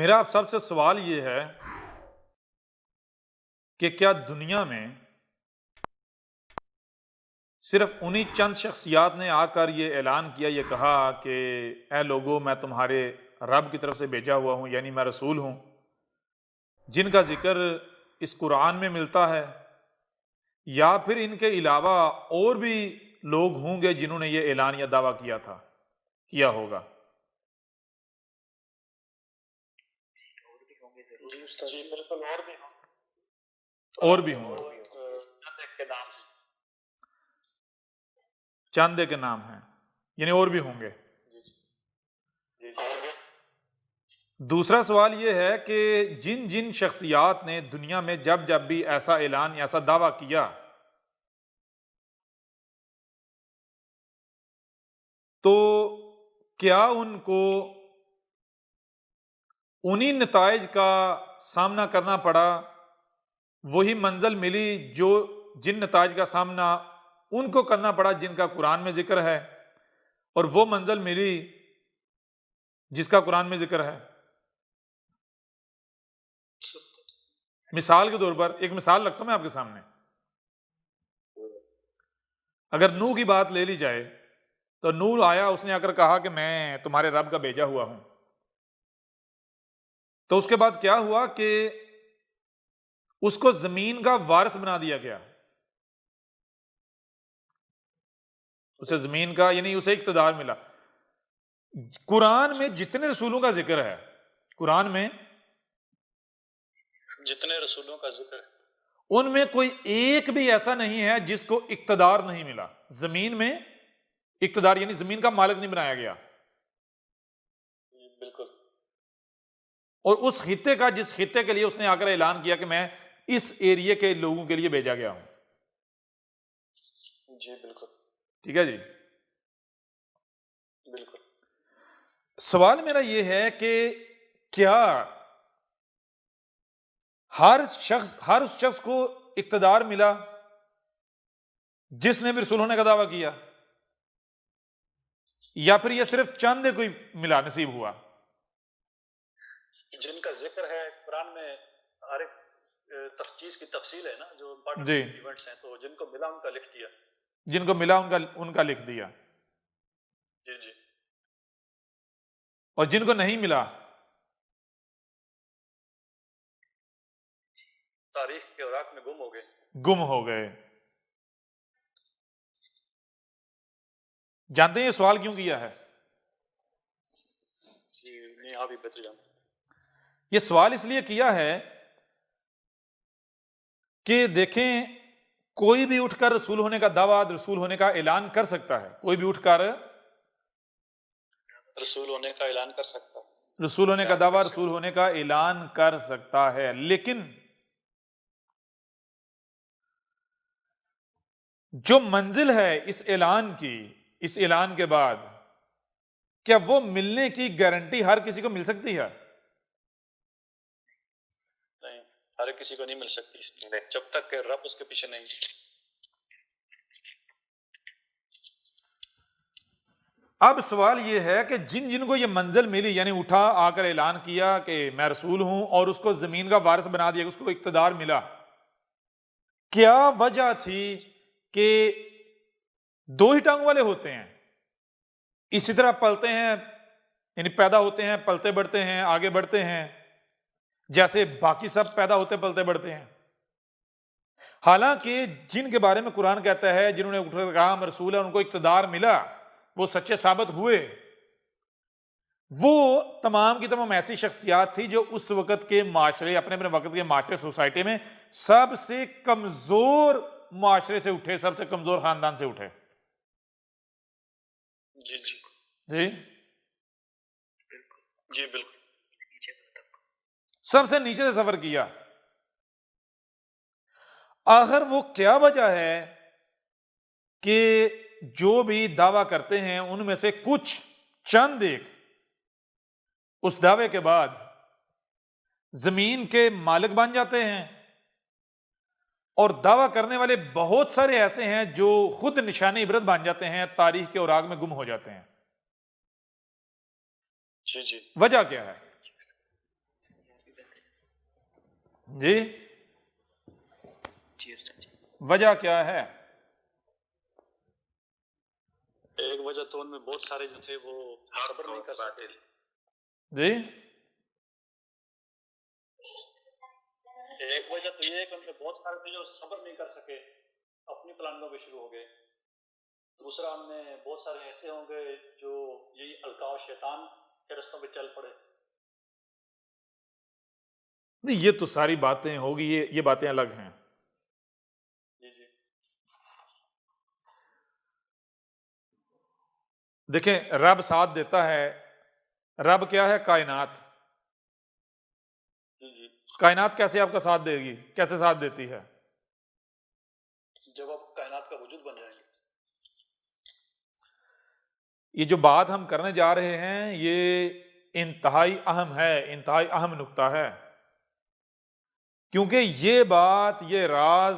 मेरा आप सबसे सवाल ये है कि क्या दुनिया में सिर्फ उन्हीं चंद शख्सियात ने आकर ये ऐलान किया, ये कहा कि ए लोगों, मैं तुम्हारे रब की तरफ से भेजा हुआ हूं, यानी मैं रसूल हूं, जिनका जिक्र इस कुरान में मिलता है, या फिर इनके अलावा और भी लोग होंगे जिन्होंने ये ऐलान या दावा किया होगा? जी बिल्कुल, और भी होंगे, के नाम है। चंद के नाम हैं, यानी और भी होंगे। दूसरा सवाल यह है कि जिन जिन शख्सियात ने दुनिया में जब जब भी ऐसा ऐलान या ऐसा दावा किया, तो क्या उनको उन्हीं नताइज का सामना करना पड़ा, वही मंजिल मिली जो जिन नताइज का सामना उनको करना पड़ा जिनका कुरान में जिक्र है, और वो मंजिल मिली जिसका कुरान में जिक्र है? मिसाल के तौर पर एक मिसाल रखता हूं मैं आपके सामने। अगर नूह की बात ले ली जाए, तो नूह आया, उसने आकर कहा कि मैं तुम्हारे रब का भेजा हुआ हूं। तो उसके बाद क्या हुआ कि उसको जमीन का वारिस बना दिया गया। उसे जमीन का, यानी उसे इख्तिदार मिला। कुरान में जितने रसूलों का जिक्र है, कुरान में जितने रसूलों का जिक्र है, उनमें कोई एक भी ऐसा नहीं है जिसको इख्तिदार नहीं मिला। जमीन में इख्तिदार, यानी जमीन का मालिक नहीं बनाया गया। बिल्कुल। और उस खित्ते का, जिस खित्ते के लिए उसने आकर ऐलान किया कि मैं इस एरिया के लोगों के लिए भेजा गया हूं। जी बिल्कुल। ठीक है जी, बिल्कुल। सवाल मेरा यह है कि क्या हर उस शख्स को इख्तिदार मिला जिसने भी रसूल होने का दावा किया, या फिर यह सिर्फ चंद कोई मिला, नसीब हुआ? जिनका जिक्र है कुरान में, हर एक चीज की तफसील है ना, जो जी, इवेंट्स हैं, तो जिनको मिला उनका लिख दिया। जिनको मिला उनका लिख दिया। जी जी। और जिनको नहीं मिला, तारीख के औराक में गुम हो गए। जानते हैं ये सवाल क्यों किया है? नहीं, आप ही बता जानते। ये सवाल इसलिए किया है कि देखें, कोई भी उठकर रसूल होने का दावा, रसूल होने का ऐलान कर सकता है। कोई भी उठकर रसूल होने का ऐलान कर सकता है, रसूल होने का दावा, रसूल होने का ऐलान कर सकता है, लेकिन जो मंजिल है इस ऐलान की, इस ऐलान के बाद, क्या वो मिलने की गारंटी हर किसी को मिल सकती है? नहीं, हर किसी को नहीं मिल सकती, जब तक कि रब उसके पीछे नहीं। अब सवाल यह है कि जिन जिनको ये मंजिल मिली, यानी उठा, आकर ऐलान किया कि मैं रसूल हूं, और उसको जमीन का वारिस बना दिया, उसको इख्तिदार मिला, क्या वजह थी कि दो ही टांग वाले होते हैं, इसी तरह पलते हैं, यानी पैदा होते हैं, पलते बढ़ते हैं, आगे बढ़ते हैं, जैसे बाकी सब पैदा होते पलते बढ़ते हैं? हालांकि जिनके बारे में कुरान कहता है जिन्होंने उठकर कहा हम रसूल है, उनको इख्तिदार मिला, वो सच्चे साबित हुए, वो तमाम की तमाम ऐसी शख्सियात थी जो उस वक्त के माशरे, अपने अपने वक्त के माशरे, सोसाइटी में सबसे कमजोर माशरे से उठे, सबसे कमजोर खानदान से उठे। जी जी जी जी बिल्कुल। सबसे नीचे से सफर किया। आखिर वो क्या वजह है कि जो भी दावा करते हैं उनमें से कुछ चंद एक उस दावे के बाद जमीन के मालिक बन जाते हैं, और दावा करने वाले बहुत सारे ऐसे हैं जो खुद निशानी इबरत बन जाते हैं, तारीख के औराक में गुम हो जाते हैं? जी जी। वजह क्या है? जी, जी उस्ताद जी। वजह क्या है? एक वजह तो उनमें बहुत सारे जो थे वो सब्र नहीं कर सके। जी, एक वजह तो ये है कि उनमें बहुत सारे थे जो सब्र नहीं कर सके, अपनी प्लानिंगों पे शुरू हो गए। दूसरा, उनमें बहुत सारे ऐसे होंगे जो यही अलकाव शैतान के रास्तों पे चल पड़े। नहीं, ये तो सारी बातें होगी, ये बातें अलग हैं। जी जी देखें, रब साथ देता है। रब क्या है? कायनात। जी जी। कायनात कैसे आपका साथ देगी? कैसे साथ देती है? जब आप कायनात का वजूद बन जाएंगे। ये जो बात हम करने जा रहे हैं, ये इंतहाई अहम है, इंतहाई अहम नुक्ता है, क्योंकि ये बात, ये राज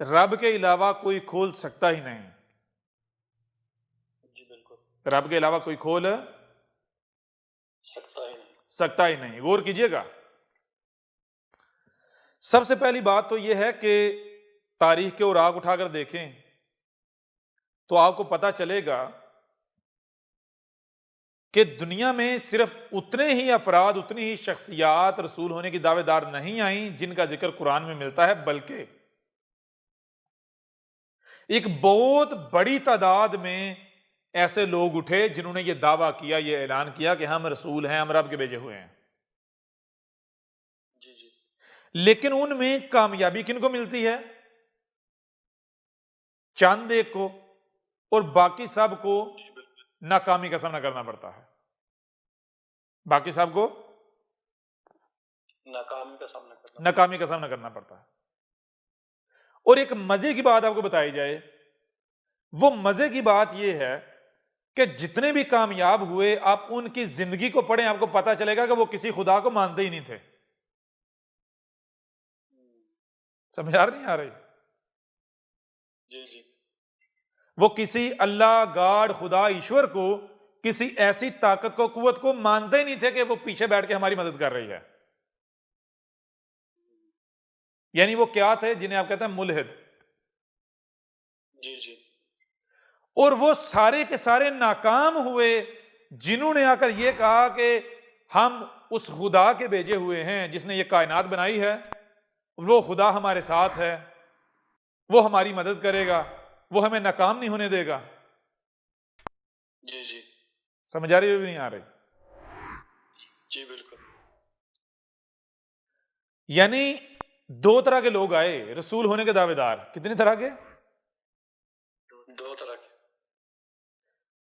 रब के अलावा कोई खोल सकता ही नहीं। जी बिल्कुल। रब के अलावा कोई खोल सकता ही नहीं। गौर कीजिएगा। सबसे पहली बात तो यह है कि तारीख के औराक उठाकर देखें तो आपको पता चलेगा कि दुनिया में सिर्फ उतने ही अफराद, उतनी ही शख्सियात रसूल होने की दावेदार नहीं आई जिनका जिक्र कुरान में मिलता है, बल्कि एक बहुत बड़ी तादाद में ऐसे लोग उठे जिन्होंने यह दावा किया, यह ऐलान किया कि हम रसूल हैं, हम रब के भेजे हुए हैं। जी जी। लेकिन उनमें कामयाबी किनको मिलती है? चंद एक को, और बाकी सबको नाकामी का सामना करना पड़ता है। बाकी सबको नाकामी का सामना करना पड़ता है। और एक मजे की बात आपको बताई जाए, वो मजे की बात यह है कि जितने भी कामयाब हुए, आप उनकी जिंदगी को पढ़ें, आपको पता चलेगा कि वो किसी खुदा को मानते ही नहीं थे। समझ आ नहीं आ रही? जी जी। वो किसी अल्लाह, गाड, खुदा, ईश्वर को, किसी ऐसी ताकत को, कुव्वत को मानते ही नहीं थे कि वो पीछे बैठ के हमारी मदद कर रही है। यानी वो क्या थे? जिन्हें आप कहते हैं मुल्हिद। जी जी। और वो सारे के सारे नाकाम हुए जिन्होंने आकर ये कहा कि हम उस खुदा के भेजे हुए हैं जिसने ये कायनात बनाई है, वो खुदा हमारे साथ है, वो हमारी मदद करेगा, वो हमें नाकाम नहीं होने देगा। जी जी। समझ आ रही है भी नहीं आ रही? जी बिल्कुल। यानी दो तरह के लोग आए रसूल होने के दावेदार। कितने तरह के? दो तरह के।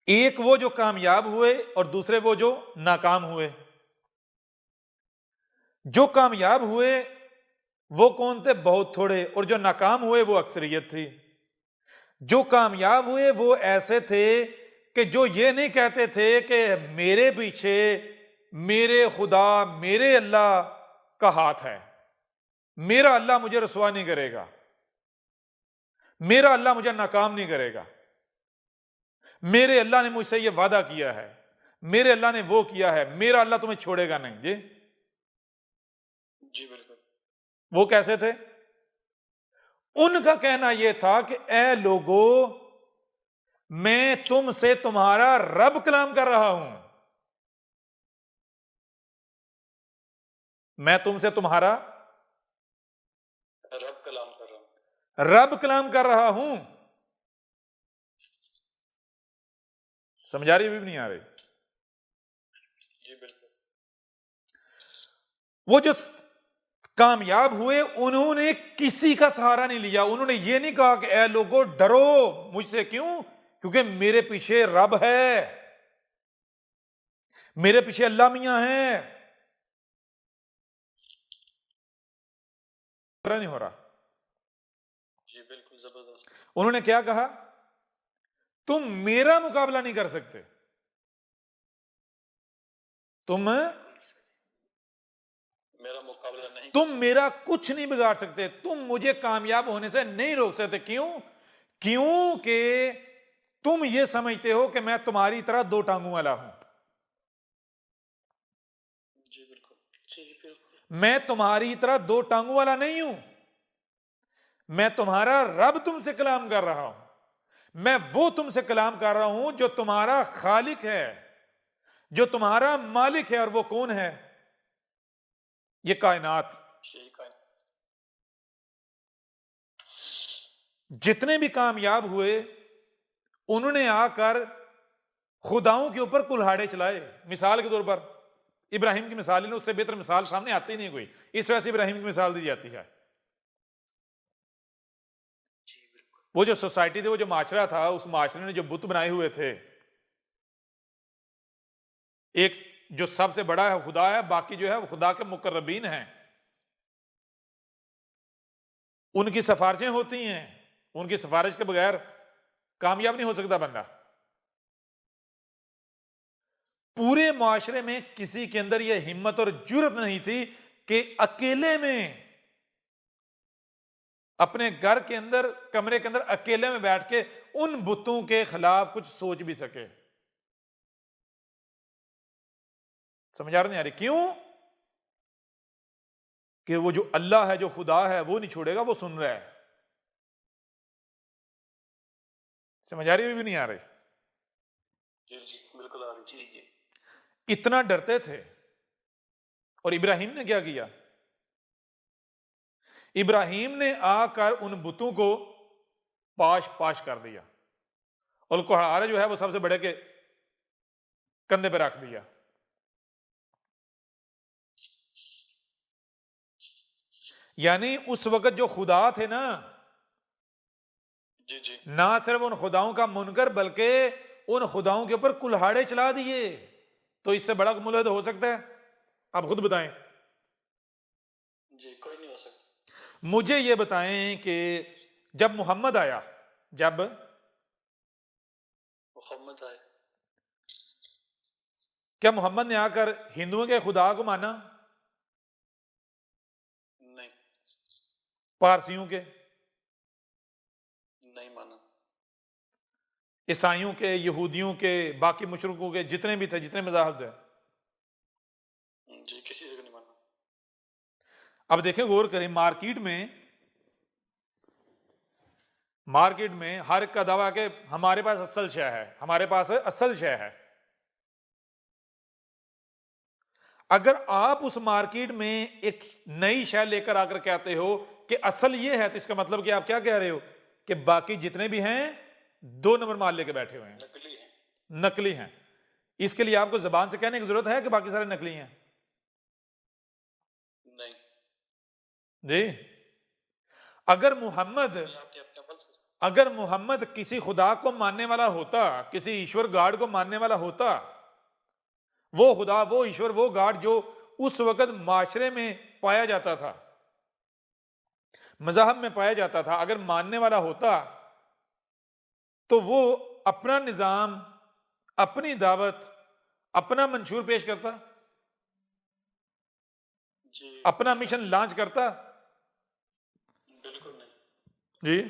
एक वो जो कामयाब हुए और दूसरे वो जो नाकाम हुए। जो कामयाब हुए वो कौन थे? बहुत थोड़े। और जो नाकाम हुए वो अक्सरियत थी। जो कामयाब हुए वो ऐसे थे कि जो ये नहीं कहते थे कि मेरे पीछे मेरे खुदा, मेरे अल्लाह का हाथ है, मेरा अल्लाह मुझे रसवा नहीं करेगा, मेरा अल्लाह मुझे नाकाम नहीं करेगा, मेरे अल्लाह ने मुझसे ये वादा किया है, मेरे अल्लाह ने वो किया है, मेरा अल्लाह तुम्हें छोड़ेगा नहीं। जी जी बिल्कुल। वो कैसे थे? उनका कहना यह था कि ए लोगो, मैं तुमसे तुम्हारा रब कलाम कर रहा हूं, मैं तुमसे तुम्हारा रब कलाम कर रहा हूं। रब कलाम कर रहा हूं। समझ आ रही भी नहीं आ रही? जी बिल्कुल। वो जो कामयाब हुए उन्होंने किसी का सहारा नहीं लिया। उन्होंने ये नहीं कहा कि ए लोगो डरो मुझसे। क्यों? क्योंकि मेरे पीछे रब है, मेरे पीछे अल्लाह मियां है। नहीं हो रहा? जी बिल्कुल जबरदस्त। उन्होंने क्या कहा? तुम मेरा मुकाबला नहीं कर सकते, मेरा मुकाबला नहीं तुम मेरा कुछ नहीं बिगाड़ सकते, तुम मुझे कामयाब होने से नहीं रोक सकते। क्यों? क्योंकि तुम ये समझते हो कि मैं तुम्हारी तरह दो टांगों वाला हूं। जी बिल्कुल। जी बिल्कुल। मैं तुम्हारी तरह दो टांगों वाला नहीं हूं, मैं तुम्हारा रब तुमसे कलाम कर रहा हूं। मैं वो तुमसे कलाम कर रहा हूं जो तुम्हारा खालिक है, जो तुम्हारा मालिक है। और वो कौन है? ये कायनात। यही का जितने भी कामयाब हुए उन्होंने आकर खुदाओं के ऊपर कुल्हाड़े चलाए। मिसाल के तौर पर इब्राहिम की मिसाल ही, उससे बेहतर मिसाल सामने आती नहीं कोई, इस वजह से इब्राहिम की मिसाल दी जाती है। जी बिल्कुल। वो जो सोसाइटी थी, वो जो माशरा था, उस माशरे ने जो बुत बनाए हुए थे, एक जो सबसे बड़ा है खुदा है, बाकी जो है वो खुदा के मुकर्रबीन हैं, उनकी सिफारिशें होती हैं। उनकी सिफारिश के बगैर कामयाब नहीं हो सकता बंदा। पूरे माशरे में किसी के अंदर यह हिम्मत और जुर्रत नहीं थी कि अकेले में अपने घर के अंदर, कमरे के अंदर अकेले में बैठ के उन बुतों के खिलाफ कुछ सोच भी सके। समझ आ रही नहीं आ रही? क्यों? कि वो जो अल्लाह है, जो खुदा है, वो नहीं छोड़ेगा, वो सुन रहा है। समझ आ रही है? भी नहीं आ रही? जी जी बिल्कुल आ रही। जी जी इतना डरते थे। और इब्राहिम ने क्या किया? इब्राहिम ने आकर उन बुतों को पाश पाश कर दिया और कुल्हाड़ा जो है वो सबसे बड़े के कंधे पे रख दिया। यानी उस वक्त जो खुदा थे ना, जी जी ना सिर्फ उन खुदाओं का मुनकर, बल्कि उन खुदाओं के ऊपर कुल्हाड़े चला दिए। तो इससे बड़ा मुल्हिद हो सकता है? आप खुद बताएं। जी कोई नहीं हो सकता। मुझे ये बताएं कि जब मोहम्मद आया, जब मोहम्मद आए, क्या मोहम्मद ने आकर हिंदुओं के खुदा को माना? नहीं पारसियों के, नहीं माना। ईसाइयों के, यहूदियों के, बाकी मुशरिकों के, जितने भी थे, जितने मज़ाहब थे। जी किसी से भी नहीं माना। अब देखें, गौर करें, मार्केट में हर एक का दावा के हमारे पास असल शय है, हमारे पास असल शय है। अगर आप उस मार्केट में एक नई शय लेकर आकर कहते हो कि असल ये है, तो इसका मतलब कि आप क्या कह रहे हो? कि बाकी जितने भी हैं 2 नंबर माल लेके बैठे हुए हैं, नकली है। नकली हैं। इसके लिए आपको जबान से कहने की जरूरत है कि बाकी सारे नकली हैं? नहीं जी। अगर मोहम्मद ये आपने अपने अमल से। अगर मोहम्मद किसी खुदा को मानने वाला होता, किसी ईश्वर गाड को मानने वाला होता, वो खुदा, वो ईश्वर, वो गाड जो उस वक्त माशरे में पाया जाता था, मजहब में पाया जाता था, अगर मानने वाला होता, तो वो अपना निजाम, अपनी दावत, अपना मंशूर पेश करता, जी अपना मिशन लॉन्च करता। बिल्कुल नहीं, जी,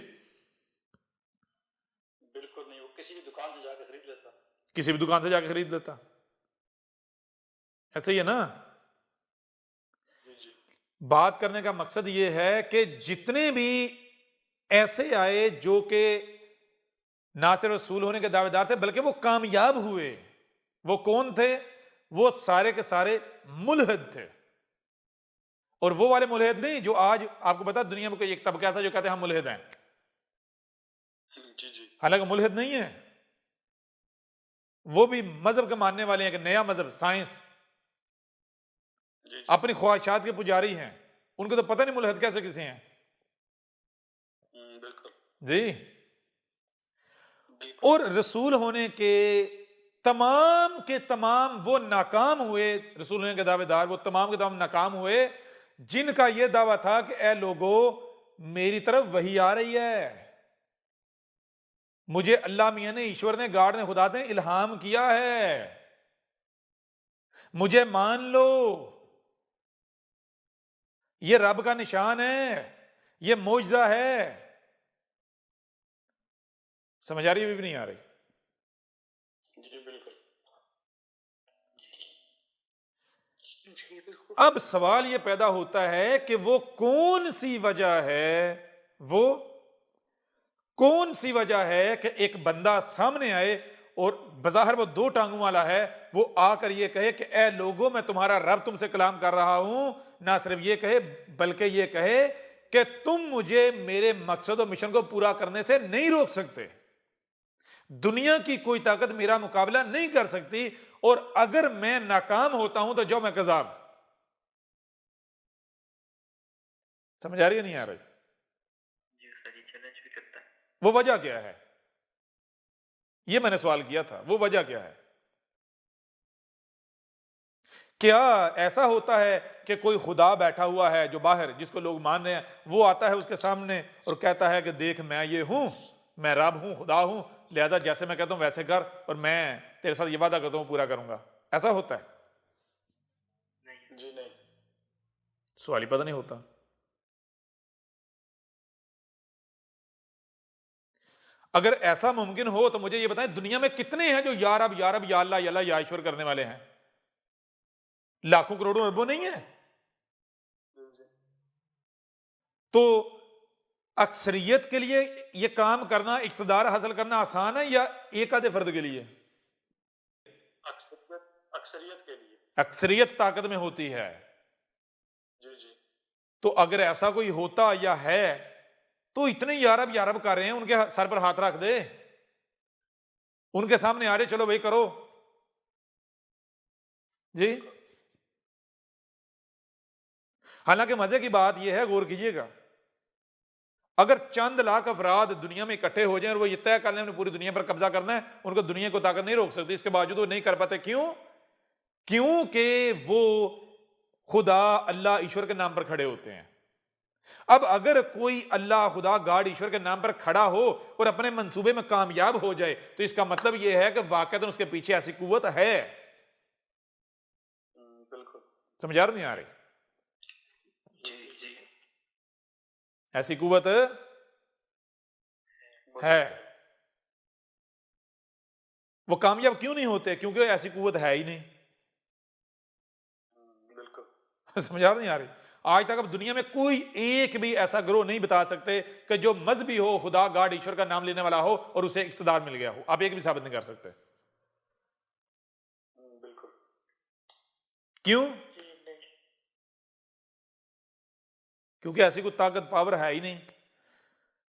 बिल्कुल नहीं। वो किसी भी दुकान से जाकर खरीद लेता। किसी भी दुकान से जाकर खरीद लेता। ऐसे ही है ना? जी जी बात करने का मकसद ये है कि जितने भी ऐसे आए जो कि ना सिर्फ रसूल होने के दावेदार थे, बल्कि वो कामयाब हुए, वो कौन थे? वो सारे के सारे मुल्हिद थे। और वो वाले मुल्हिद नहीं जो आज आपको पता है दुनिया में कोई एक तबका था जो कहते हैं हम मुल्हिद हैं, जी जी हालांकि मुल्हिद नहीं है। वो भी मजहब के मानने वाले हैं, कि नया मजहब, साइंस, जी जी अपनी ख्वाहिशात के पुजारी हैं। उनको तो पता नहीं मुल्हिद कैसे किसे हैं। बिल्कुल जी। बिल्कुल। और रसूल होने के तमाम वो नाकाम हुए, रसूल होने के दावेदार वो तमाम के तमाम नाकाम हुए जिनका यह दावा था कि ए लोगो, मेरी तरफ वही आ रही है, मुझे अल्लाह मियां ने, ईश्वर ने, गाड ने, खुदा ने इल्हाम किया है, मुझे मान लो, ये रब का निशान है, ये मौजज़ा है। समझ आ रही है? भी नहीं आ रही? जी बिल्कुल। जी, बिल्कुल। अब सवाल यह पैदा होता है कि वो कौन सी वजह है, वो कौन सी वजह है कि एक बंदा सामने आए और बज़ाहिर वो दो टांगों वाला है, वो आकर ये कहे कि ए लोगों, मैं तुम्हारा रब तुमसे कलाम कर रहा हूं। ना सिर्फ ये कहे बल्कि ये कहे कि तुम मुझे मेरे मकसद और मिशन को पूरा करने से नहीं रोक सकते, दुनिया की कोई ताकत मेरा मुकाबला नहीं कर सकती, और अगर मैं नाकाम होता हूं तो जो मैं कज़ाब। समझ आ रही है नहीं आ रही? जी सर, ये चैलेंज भी करता है। वो वजह क्या है? ये मैंने सवाल किया था, वो वजह क्या है? क्या ऐसा होता है कि कोई खुदा बैठा हुआ है जो बाहर, जिसको लोग मान रहे हैं, वो आता है उसके सामने और कहता है कि देख मैं ये हूं, मैं रब हूं, खुदा हूं, लिहाजा जैसे मैं कहता हूं वैसे कर, और मैं तेरे साथ ये वादा करता हूं पूरा करूंगा? ऐसा होता है? नहीं। जी नहीं। सवाल ही पता नहीं होता। अगर ऐसा मुमकिन हो तो मुझे ये बताएं, दुनिया में कितने हैं जो या रब या रब या अल्लाह या अल्लाह या ईश्वर करने वाले हैं? लाखों करोड़ों अरबों नहीं है? जी जी। तो अक्सरियत के लिए ये काम करना, इक़्तिदार हासिल करना आसान है या एक आधे फर्द के लिए? अक्सरियत अक्सरियत के लिए। अक्सरियत ताकत में होती है। जी जी। तो अगर ऐसा कोई होता या है तो इतने यारब कर रहे हैं, उनके सर पर हाथ रख दे, उनके सामने आ रहे, चलो भाई करो जी। हालांकि मजे की बात यह है, गौर कीजिएगा, अगर चंद लाख अफराद दुनिया में इकट्ठे हो जाएं और वो ये तय कर लें उन्हें पूरी दुनिया पर कब्जा करना है, उनको दुनिया को ताकत नहीं रोक सकती। इसके बावजूद वो नहीं कर पाते। क्यों? क्योंकि वो खुदा, अल्लाह, ईश्वर के नाम पर खड़े होते हैं। अब अगर कोई अल्लाह, खुदा, गॉड, ईश्वर के नाम पर खड़ा हो और अपने मंसूबे में कामयाब हो जाए, तो इसका मतलब यह है कि वाकईतन उसके पीछे ऐसी कुव्वत है। बिल्कुल। समझ आ नहीं आ रही? जी जी। ऐसी कुव्वत है। वो कामयाब क्यों नहीं होते? क्योंकि ऐसी कुव्वत है ही नहीं। बिल्कुल। समझ आ नहीं आ रही? आज तक अब दुनिया में कोई एक भी ऐसा ग्रोह नहीं बता सकते कि जो मजहबी हो, खुदा, गॉड, ईश्वर का नाम लेने वाला हो और उसे इख्तिदार मिल गया हो। आप एक भी साबित नहीं कर सकते। बिल्कुल। क्यों? जी नहीं। क्योंकि ऐसी कोई ताकत, पावर है ही नहीं।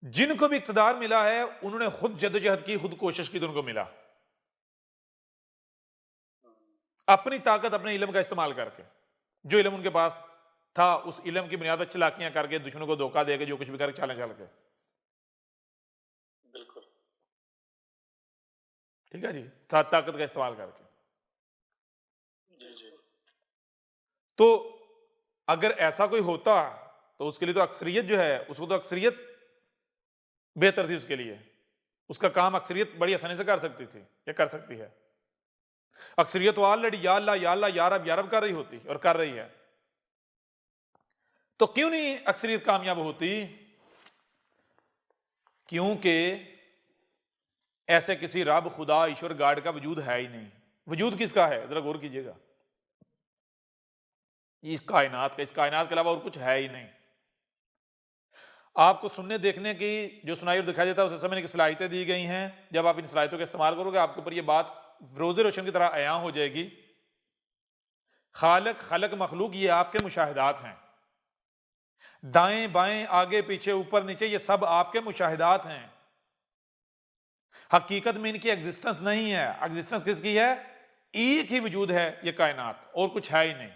जिनको भी इख्तिदार मिला है उन्होंने खुद जद्दोजहद की, खुद कोशिश की तो उनको मिला, अपनी ताकत, अपने इल्म का इस्तेमाल करके। जो इल्म उनके पास था उस इल्म की बुनियाद पर चलाकियां करके, दुश्मनों को धोखा देके, जो कुछ भी करके चालें चल के। बिल्कुल। ठीक है जी, साथ ताकत का इस्तेमाल करके। जी जी। तो अगर ऐसा कोई होता तो उसके लिए तो अक्सरियत जो है, उसको तो अक्सरियत बेहतर थी उसके लिए, उसका काम अक्सरियत बड़ी आसानी से कर सकती थी या कर सकती है। अक्सरियत ऑलरेडी या अल्लाह या अल्लाह या रब कर रही होती और कर रही है, तो क्यों नहीं अक्सरियत कामयाब होती? क्योंकि ऐसे किसी रब, खुदा, ईश्वर, गॉड का वजूद है ही नहीं। वजूद किसका है? जरा गौर कीजिएगा, इस कायनात का, इस कायनात के अलावा और कुछ है ही नहीं। आपको सुनने देखने की जो सुनाई और दिखाई देता है उसे समझने की सलाहियतें दी गई हैं। जब आप इन सलाहियतों का इस्तेमाल करोगे आपके ऊपर यह बात रोज़े रोशन की तरह अयां हो जाएगी। खालक, खलक, मखलूक ये आपके मुशाहिदात हैं। दाएं बाएं, आगे पीछे, ऊपर नीचे, ये सब आपके मुशाहिदात हैं। हकीकत में इनकी एग्जिस्टेंस नहीं है। एग्जिस्टेंस किसकी है? एक ही वजूद है, ये कायनात, और कुछ है ही नहीं।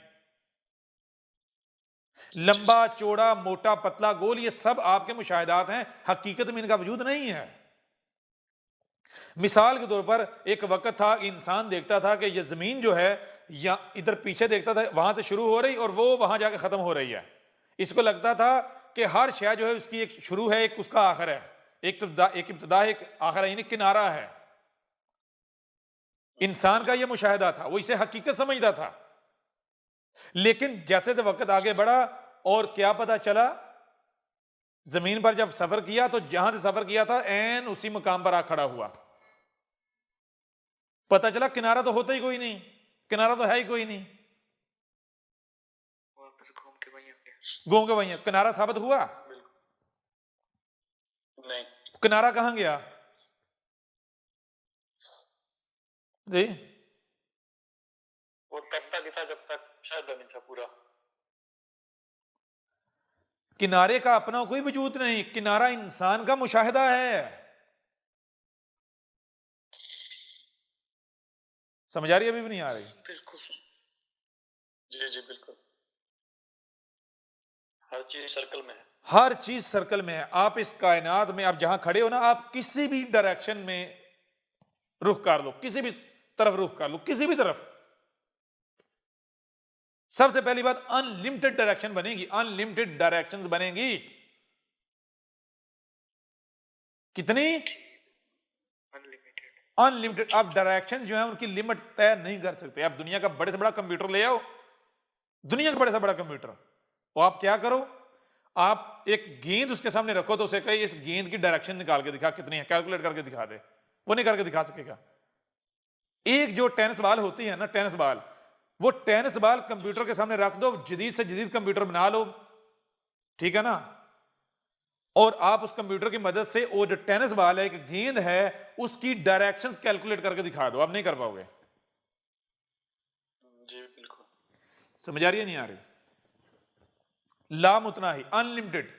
लंबा चौड़ा, मोटा पतला, गोल, ये सब आपके मुशाहिदात हैं, हकीकत में इनका वजूद नहीं है। मिसाल के तौर पर एक वक्त था, इंसान देखता था कि ये जमीन जो है या इधर पीछे देखता था, वहां से शुरू हो रही और वो वहां जाके खत्म हो रही है। इसको लगता था कि हर शय जो है उसकी एक शुरू है, एक उसका आखिर है, एक इब्तिदा, एक आखिर, यानी किनारा है। इंसान का यह मुशाहिदा था, वो इसे हकीकत समझता था। लेकिन जैसे तो वक्त आगे बढ़ा और क्या पता चला, जमीन पर जब सफर किया तो जहां से सफर किया था एन उसी मुकाम पर आ खड़ा हुआ। पता चला किनारा तो होता ही कोई नहीं, किनारा तो है ही कोई नहीं। गो के वही है, किनारा साबित हुआ? नहीं। किनारा कहां गया जी? वो तब तक ही था जब तक मुशाहिदा नहीं था पूरा। किनारे का अपना कोई वजूद नहीं, किनारा इंसान का मुशाहिदा है। समझ आ रही है? अभी भी नहीं आ रही? बिल्कुल। जी जी बिल्कुल। हर चीज सर्कल में है। हर चीज सर्कल में है। आप इस कायनात में, आप जहां खड़े हो ना, आप किसी भी डायरेक्शन में रुख कर लो, किसी भी तरफ रुख कर लो, किसी भी तरफ, सबसे पहली बात अनलिमिटेड डायरेक्शन बनेगी, अनलिमिटेड डायरेक्शंस बनेगी। कितनी? अनलिमिटेड। अनलिमिटेड। आप डायरेक्शन जो है उनकी लिमिट तय नहीं कर सकते। आप दुनिया का बड़े से बड़ा कंप्यूटर ले आओ, दुनिया का बड़े से बड़ा कंप्यूटर, तो आप क्या करो, आप एक गेंद उसके सामने रखो तो उसे कहे इस गेंद की डायरेक्शन निकाल के दिखा कितनी है, कैलकुलेट करके दिखा दे, वो नहीं करके दिखा सकेगा। एक जो टेनिस बॉल होती है ना, टेनिस बॉल, वो टेनिस बॉल कंप्यूटर के सामने रख दो, जदीद से जदीद कंप्यूटर बना लो, ठीक है ना, और आप उस कंप्यूटर की मदद से वो जो टेनिस बॉल है, एक गेंद है, उसकी डायरेक्शंस कैलकुलेट करके दिखा दो, आप नहीं कर पाओगे। जी बिल्कुल। समझ आ रही है? नहीं आ रही? लाम उतना ही, अनलिमिटेड,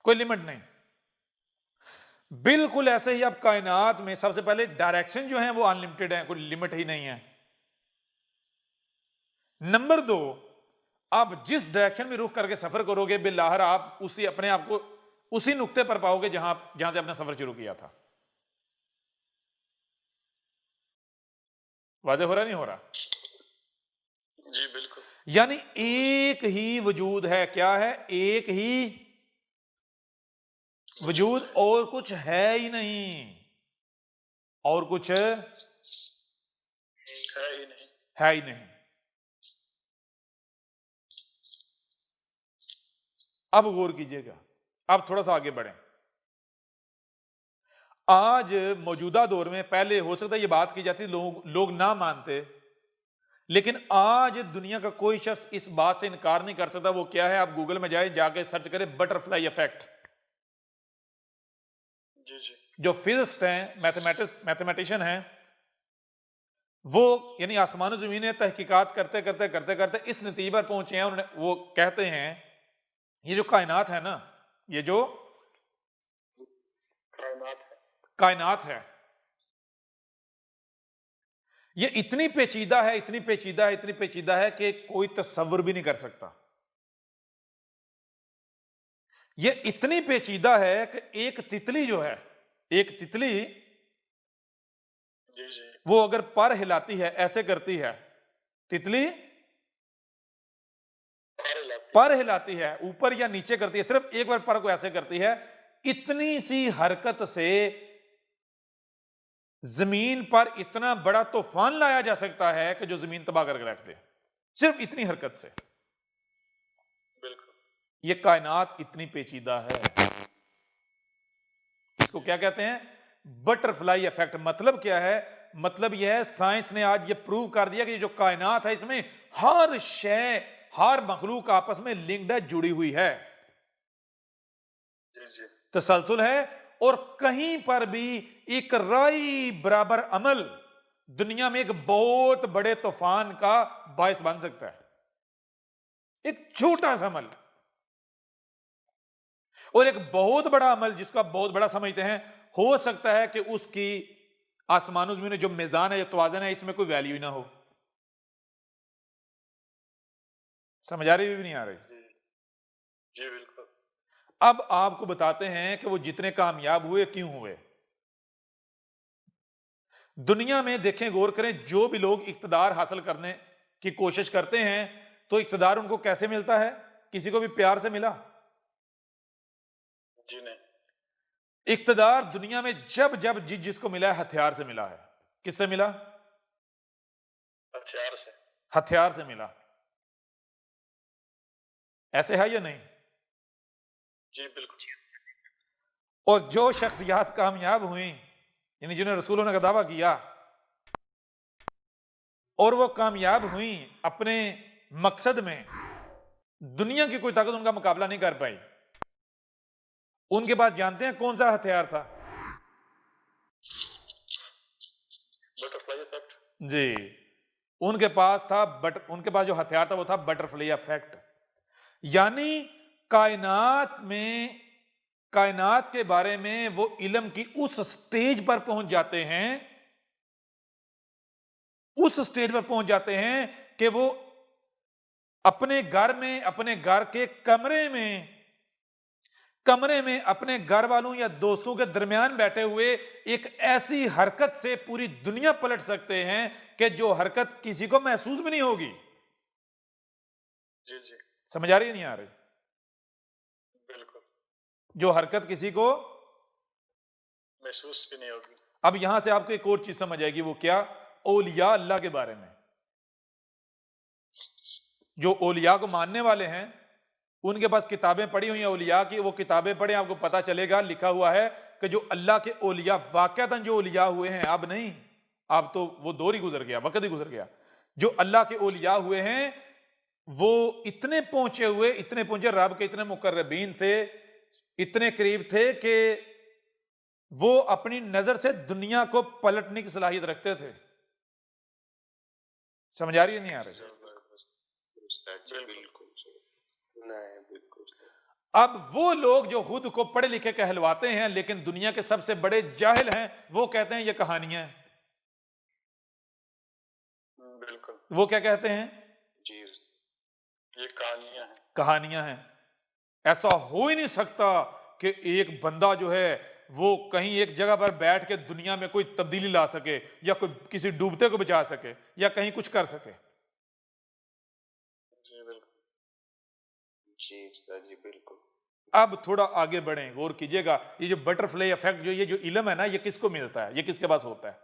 कोई लिमिट नहीं। बिल्कुल ऐसे ही आप कायनात में सबसे पहले डायरेक्शन जो है वो अनलिमिटेड है, कोई लिमिट ही नहीं है। नंबर 2, आप जिस डायरेक्शन में रुख करके सफर करोगे बिल्लाहर आप उसी अपने आप को उसी नुक्ते पर पाओगे जहां से अपना सफर शुरू किया था। वाज़े हो रहा नहीं हो रहा? जी बिल्कुल। यानी एक ही वजूद है। क्या है? एक ही वजूद, और कुछ है ही नहीं, और कुछ है ही नहीं। है ही नहीं। अब गौर कीजिएगा, अब थोड़ा सा आगे बढ़ें। आज मौजूदा दौर में, पहले हो सकता है ये बात की जाती, लोग ना मानते, लेकिन आज दुनिया का कोई शख्स इस बात से इनकार नहीं कर सकता। वो क्या है? आप गूगल में जाए, जाके सर्च करें बटरफ्लाई इफेक्ट। जी जी। जो फिजिस्ट हैं, मैथमेटिशियन हैं, वो यानी आसमान जमीन में तहकीकात करते करते करते करते इस नतीजे पर पहुंचे हैं। उन्होंने, वो कहते हैं ये जो कायनात है ना, ये जो कायनात है, ये इतनी पेचीदा है, इतनी पेचीदा है, इतनी पेचीदा है कि कोई तसव्वुर भी नहीं कर सकता। ये इतनी पेचीदा है कि एक तितली जो है, एक तितली, जी जी। वो अगर पर हिलाती है, ऐसे करती है, तितली पर हिलाती है, ऊपर या नीचे करती है, सिर्फ एक बार पर को ऐसे करती है, इतनी सी हरकत से जमीन पर इतना बड़ा तूफान लाया जा सकता है कि जो जमीन तबाह करके रख दे, सिर्फ इतनी हरकत से। बिल्कुल। ये कायनात इतनी पेचीदा है। इसको क्या कहते हैं? Butterfly effect. मतलब क्या है? मतलब यह है, साइंस ने आज ये प्रूव कर दिया कि ये जो कायनात है, इसमें हर शय, हर मखलूक आपस में लिंक्ड है, जुड़ी हुई है, जी जी। तसलसल है, और कहीं पर भी एक राई बराबर अमल दुनिया में एक बहुत बड़े तूफान का बायस बन सकता है। एक छोटा सा अमल और एक बहुत बड़ा अमल, जिसका बहुत बड़ा समझते हैं, हो सकता है कि उसकी आसमानों में जो मिजान है, जो तवाज़न है, इसमें कोई वैल्यू ना हो। समझ आ रही भी नहीं आ रही? जी जी बिल्कुल। अब आपको बताते हैं कि वो जितने कामयाब हुए क्यों हुए। दुनिया में देखें, गौर करें, जो भी लोग इख्तिदार हासिल करने की कोशिश करते हैं, तो इख्तिदार उनको कैसे मिलता है? किसी को भी प्यार से मिला? जी नहीं। इख्तिदार दुनिया में जब जब जिसको मिला है, हथियार से मिला है। किससे मिला? हथियार से। हथियार से मिला। ऐसे है या नहीं? जी बिल्कुल। और जो शख्सियात कामयाब हुई, यानी जिन्हें रसूलों ने का दावा किया, और वो कामयाब हुई अपने मकसद में दुनिया की कोई ताकत उनका मुकाबला नहीं कर पाई। उनके पास जानते हैं कौन सा हथियार था? Butterfly effect. जी, उनके पास था उनके पास जो हथियार था वो था बटरफ्लाई इफेक्ट। यानी कायनात में, कायनात के बारे में वो इल्म की उस स्टेज पर पहुंच जाते हैं, उस स्टेज पर पहुंच जाते हैं कि वो अपने घर में, अपने घर के कमरे में अपने घर वालों या दोस्तों के दरमियान बैठे हुए एक ऐसी हरकत से पूरी दुनिया पलट सकते हैं कि जो हरकत किसी को महसूस भी नहीं होगी। जी जी, समझ आ रही है नहीं आ रही? बिल्कुल जो हरकत किसी को महसूस भी नहीं होगी। अब यहां से आपको एक और चीज समझ आएगी, वो क्या? औलिया अल्लाह के बारे में। जो औलिया को मानने वाले हैं उनके पास किताबें पढ़ी हुई हैं औलिया की, वो किताबें पढ़े, आपको पता चलेगा लिखा हुआ है कि जो अल्लाह के औलिया, वाकयातन जो औलिया हुए हैं, अब नहीं, अब तो वो दौर ही गुजर गया, वक्त ही गुजर गया। जो अल्लाह के औलिया हुए हैं वो इतने पहुंचे, रब के इतने मुकर्रबीन थे, इतने करीब थे कि वो अपनी नजर से दुनिया को पलटने की सलाहियत रखते थे। समझ आ रही है नहीं आ रही? बिल्कुल नहीं, बिल्कुल अब वो लोग जो खुद को पढ़े लिखे कहलवाते हैं लेकिन दुनिया के सबसे बड़े जाहिल हैं, वो कहते हैं ये कहानियां हैं। बिल्कुल वो क्या कहते हैं? जी, ये कहानियां हैं। कहानियां हैं। ऐसा हो ही नहीं सकता कि एक बंदा जो है वो कहीं एक जगह पर बैठ के दुनिया में कोई तब्दीली ला सके, या कोई किसी डूबते को बचा सके, या कहीं कुछ कर सके। जी बिल्कुल, जी जी बिल्कुल। अब थोड़ा आगे बढ़ें, गौर कीजिएगा, ये जो बटरफ्लाई इफेक्ट, जो ये जो इल्म है ना, ये किसको मिलता है, ये किसके पास होता है?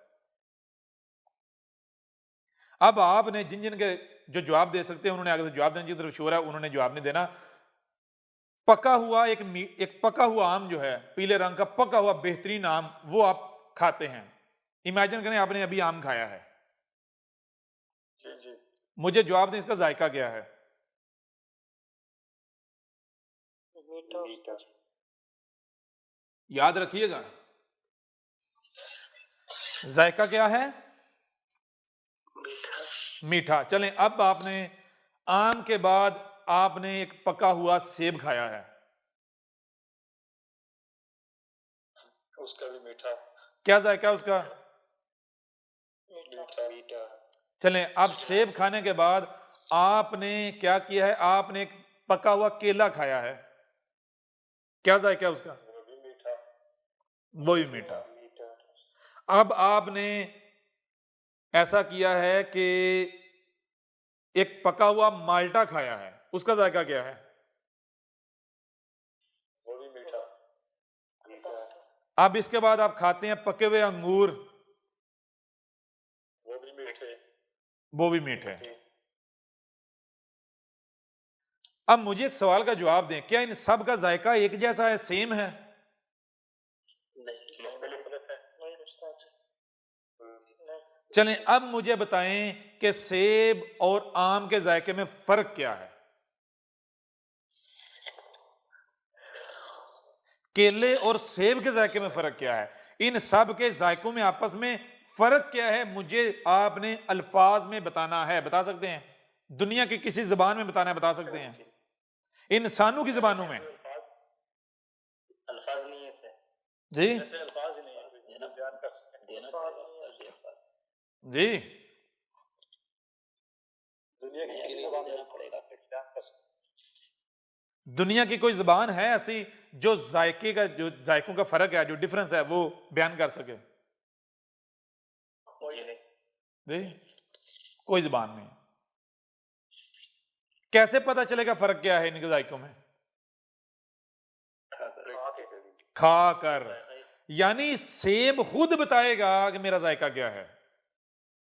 अब आपने जिन जिन के जो जवाब दे सकते हैं उन्होंने आगे से जवाब देने की तरफ शोर है, उन्होंने जवाब नहीं देना। पका हुआ एक पका हुआ आम जो है, पीले रंग का पका हुआ बेहतरीन आम, वो आप खाते हैं। इमेजिन करें आपने अभी आम खाया है। जी जी, मुझे जवाब दें इसका जायका क्या है? मीठा। याद रखिएगा, जायका क्या है? मीठा। चलें, अब आपने आम के बाद आपने एक पका हुआ सेब खाया है, उसका भी मीठा। क्या जायका है उसका? मीठा मीठा। चलें, अब सेब खाने के बाद आपने क्या किया है? आपने एक पका हुआ केला खाया है, क्या जायका है उसका? वो भी मीठा। वो भी मीठा। मीठा। अब आपने ऐसा किया है कि एक पका हुआ माल्टा खाया है, उसका जायका क्या है? वो भी मीठा। मीठा। अब इसके बाद आप खाते हैं पके हुए अंगूर, वो भी मीठे। वो भी मीठे। अब मुझे एक सवाल का जवाब दें, क्या इन सब का जायका एक जैसा है, सेम है? चलें, अब मुझे बताएं कि सेब और आम के जायके में फर्क क्या है? केले और सेब के जायके में फर्क क्या है? इन सब के जायकों में आपस में फर्क क्या है? मुझे आपने अल्फाज में बताना है। बता सकते हैं? दुनिया की किसी जबान में बताना है, बता सकते हैं? इंसानों की जबानों में? अल्फाज नहीं है जी ऐसे अल्फाज ही नहीं है, बयान कर सकते हैं। जी, दुनिया की किसी ज़बान में पड़ेगा, बयान कर सकते हैं। दुनिया की कोई जबान है ऐसी जो जायके का, जो जायकों का फर्क है, जो डिफरेंस है, वो बयान कर सके? जी, कोई जबान नहीं। कैसे पता चलेगा फर्क क्या है इनके जायकों में? खाकर। यानी सेब खुद बताएगा कि मेरा जायका क्या है,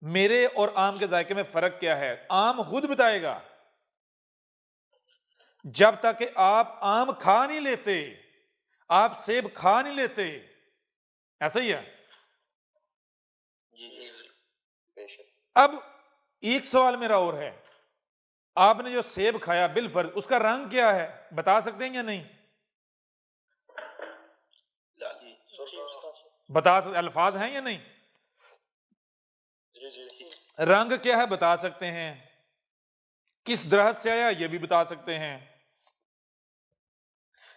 मेरे और आम के जायके में फर्क क्या है, आम खुद बताएगा। जब तक कि आप आम खा नहीं लेते, आप सेब खा नहीं लेते, ऐसा ही है। जी जी, बेशक। अब एक सवाल मेरा और है, आपने जो सेब खाया बिलफर्ज, उसका रंग क्या है, बता सकते हैं या नहीं? जी बता सकते, अल्फाज हैं या नहीं? जी जी जी रंग क्या है बता सकते हैं? किस दरख्त से आया ये भी बता सकते हैं?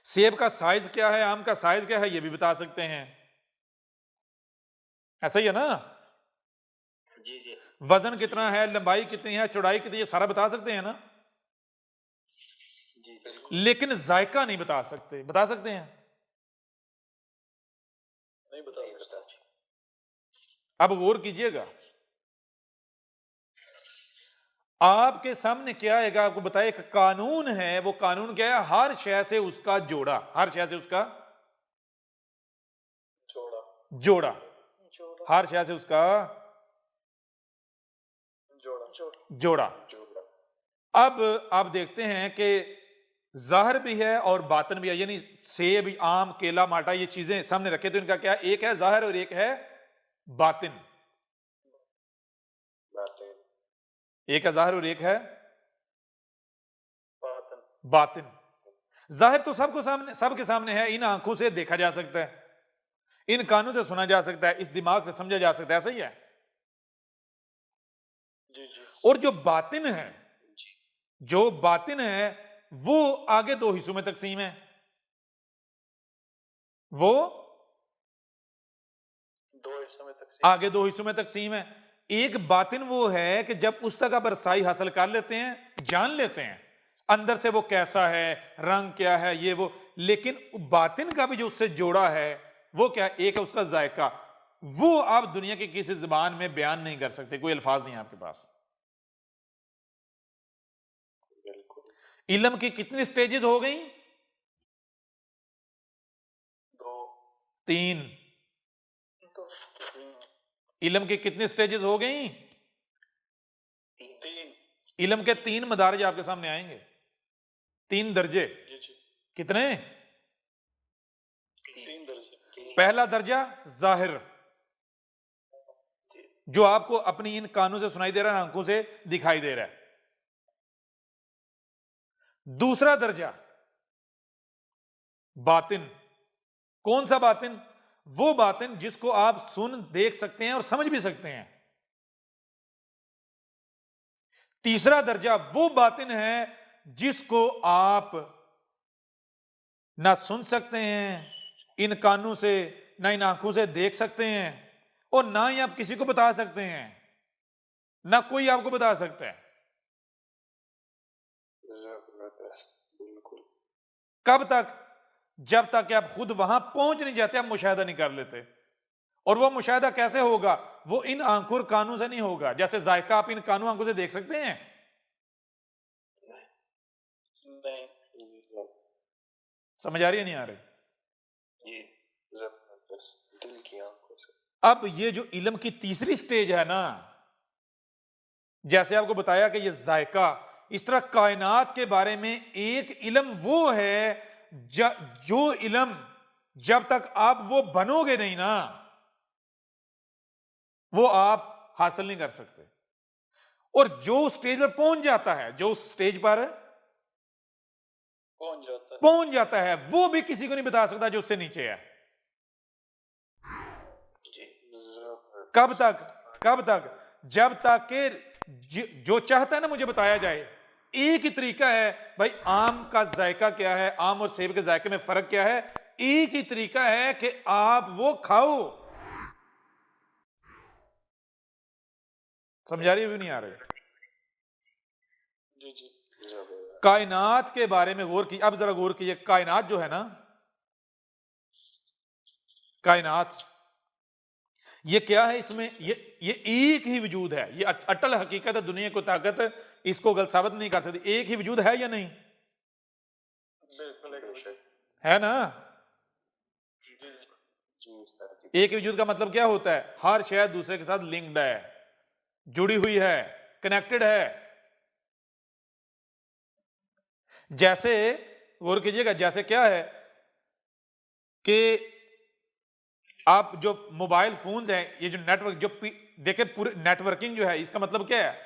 सेब का साइज क्या है, आम का साइज क्या है ये भी बता सकते हैं। ऐसा ही है ना? जी जी वजन कितना है, लंबाई कितनी है, चौड़ाई कितनी है, सारा बता सकते हैं ना? जी बिल्कुल लेकिन जायका नहीं बता सकते। बता सकते हैं? नहीं बता नहीं सकता। बता अब गौर कीजिएगा, आपके सामने क्या आएगा, आपको बताए एक कानून है। वो कानून क्या है? हर शय से उसका जोड़ा, हर शय से उसका जोड़ा जोड़ा, जोड़ा हर शय से उसका जोड़ा जोड़ा। जोड़ा अब आप देखते हैं कि जाहिर भी है और बातिन भी है, यानी सेब, आम, केला, माल्टा, ये चीजें सामने रखे तो इनका क्या, एक है जाहिर और एक है बातिन। बातें एक है जाहिर और एक है बातन बातिन। जाहिर तो सबको सामने, सबके सामने है, इन आंखों से देखा जा सकता है, इन कानों से सुना जा सकता है, इस दिमाग से समझा जा सकता है, ऐसा ही है। जी जी और जो बातिन है, जो बातिन है वो आगे दो हिस्सों में तकसीम है। वो दो हिस्सों में तकसीम आगे दो हिस्सों में तकसीम है। एक बातिन वो है कि जब उस तक आप रसाई हासिल कर लेते हैं, जान लेते हैं अंदर से वो कैसा है, रंग क्या है, ये वो। लेकिन बातिन का भी जो उससे जोड़ा है वो क्या, एक है उसका जायका। वो आप दुनिया की किसी जुबान में बयान नहीं कर सकते, कोई अल्फाज नहीं है आपके पास। बिल्कुल इल्म की कितनी स्टेजेस हो गई? दो तीन। तीन इल्म की कितनी स्टेजेस हो गई? तीन इल्म के तीन मदारज आपके सामने आएंगे, तीन दर्जे। जी जी कितने? तीन दर्जे पहला दर्जा जाहिर, जो आपको अपनी इन कानों से सुनाई दे रहा है, आंखों से दिखाई दे रहा है। दूसरा दर्जा बातिन। कौन सा बातिन? वो बातिन जिसको आप सुन, देख सकते हैं और समझ भी सकते हैं। तीसरा दर्जा वो बातिन है जिसको आप ना सुन सकते हैं इन कानों से, ना इन आंखों से देख सकते हैं, और ना ही आप किसी को बता सकते हैं, ना कोई आपको बता सकता है। जबरदस्त बिल्कुल कब तक? जब तक कि आप खुद वहां पहुंच नहीं जाते, आप मुशाहिदा नहीं कर लेते। और वो मुशाहिदा कैसे होगा? वो इन आंखों और कानों से नहीं होगा। जैसे जायका आप इन कानों आंखों से देख सकते हैं, नहीं समझ आ रही है नहीं आ रही? जी जबरदस्त दिल की आंखों से अब ये जो इल्म की तीसरी स्टेज है ना, जैसे आपको बताया कि ये जायका, इस तरह कायनात के बारे में एक इल्म वो है जो इल्म जब तक आप वो बनोगे नहीं ना, वो आप हासिल नहीं कर सकते। और जो उस स्टेज पर पहुंच जाता है, जो उस स्टेज पर पहुंच जाता है, वो भी किसी को नहीं बता सकता जो उससे नीचे है। कब तक? कब तक? जब तक कि जो चाहता है ना मुझे बताया जाए। एक ही तरीका है भाई, आम का जायका क्या है, आम और सेब के जायके में फर्क क्या है? एक ही तरीका है कि आप वो खाओ। समझा रही भी नहीं आ रही? जी जी जबरदस्त कायनात के बारे में गौर की, अब जरा गौर कीजिए। कायनात जो है ना, कायनात ये क्या है? इसमें ये एक ही वजूद है, ये अटल हकीकत है, दुनिया को ताकत इसको गलत साबित नहीं कर सकती। एक ही वजूद है या नहीं? बिल्कुल एक है ना? जी एक ही वजूद का मतलब क्या होता है? हर शय दूसरे के साथ लिंक्ड है, जुड़ी हुई है, कनेक्टेड है। जैसे गौर कीजिएगा, जैसे क्या है कि आप जो मोबाइल फोन्स हैं, ये जो नेटवर्क जो देखे, पूरे नेटवर्किंग जो है, इसका मतलब क्या है?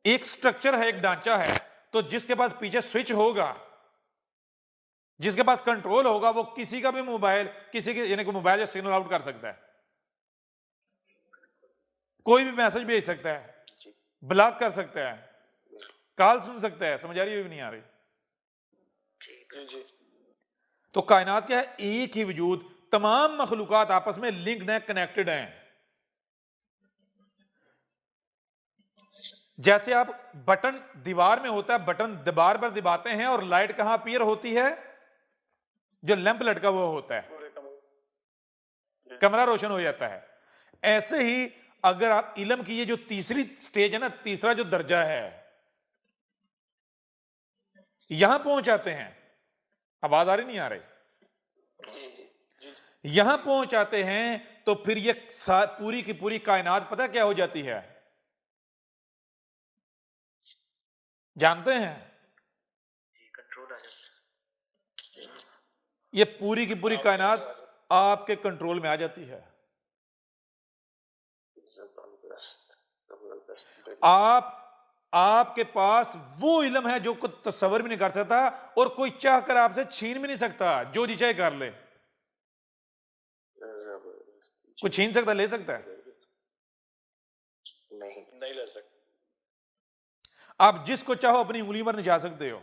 एक स्ट्रक्चर है, एक ढांचा है, तो जिसके पास पीछे स्विच होगा, जिसके पास कंट्रोल होगा, वो किसी का भी मोबाइल, किसी के यानी कि मोबाइल या सिग्नल आउट कर सकता है, कोई भी मैसेज भेज सकता है, जी ब्लॉक कर सकता है, कॉल सुन सकता है। समझ आ रही है भी नहीं आ रही? जी जी तो कायनात क्या है? एक ही वजूद, तमाम मखलूकात आपस में लिंक्ड हैं, कनेक्टेड हैं। जैसे आप बटन दीवार में होता है, बटन दीवार पर दबाते हैं और लाइट कहां अपीयर होती है? जो लैंप लटका हुआ होता है, पूरे कमरे कमरा रोशन हो जाता है। ऐसे ही अगर आप इल्म की ये जो तीसरी स्टेज है ना, तीसरा जो दर्जा है, यहां पहुंच आते हैं, आवाज आ रही नहीं आ रही? यहां पहुंच आते हैं तो फिर ये पूरी की पूरी कायनात पता है क्या हो जाती है? जानते हैं? कंट्रोल आ जाता है। ये पूरी की पूरी कायनात आपके कंट्रोल में आ जाती है। जबरदस्त जबरदस्त। आपके पास वो इल्म है जो कोई तस्वर भी नहीं कर सकता और कोई चाहकर आपसे छीन भी नहीं सकता, जो जी चाहे कर ले। जबरदस्त। कोई छीन सकता, ले सकता है? नहीं नहीं ले सकते। आप जिसको चाहो अपनी उंगली पर नचा सकते हो।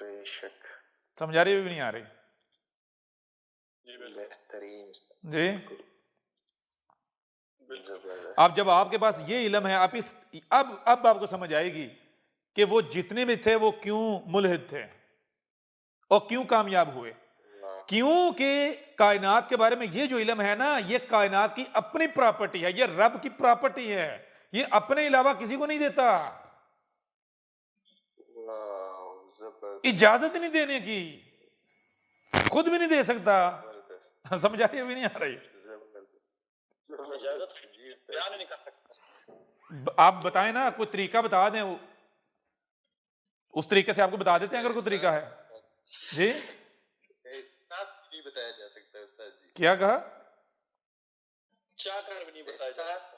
बेशक समझ आ रही है भी नहीं आ रही? जी बिल्कुल बेहतरीन जी। जबरदस्त। अब जब आपके पास ये इल्म है, आप इस अब आपको समझ आएगी कि वो जितने भी थे वो क्यों मुल्हिद थे और क्यों कामयाब हुए। क्योंकि कायनात के बारे में ये जो इल्म है ना, ये कायनात की अपनी प्रॉपर्टी है, ये रब की प्रॉपर्टी है, ये अपने अलावा किसी को नहीं देता, जबरदस्त इजाजत नहीं देने की, खुद भी नहीं दे सकता। समझ आ रही है भी नहीं आ रही? इजाजत बयान नहीं कर सकता। आप बताएं ना, कोई तरीका बता दें, उस तरीके से आपको बता देते हैं अगर कोई तरीका है। जी एहसास नहीं बताया जा सकता उस्ताद जी। क्या कहा? क्या कर भी नहीं बताया जा सकता।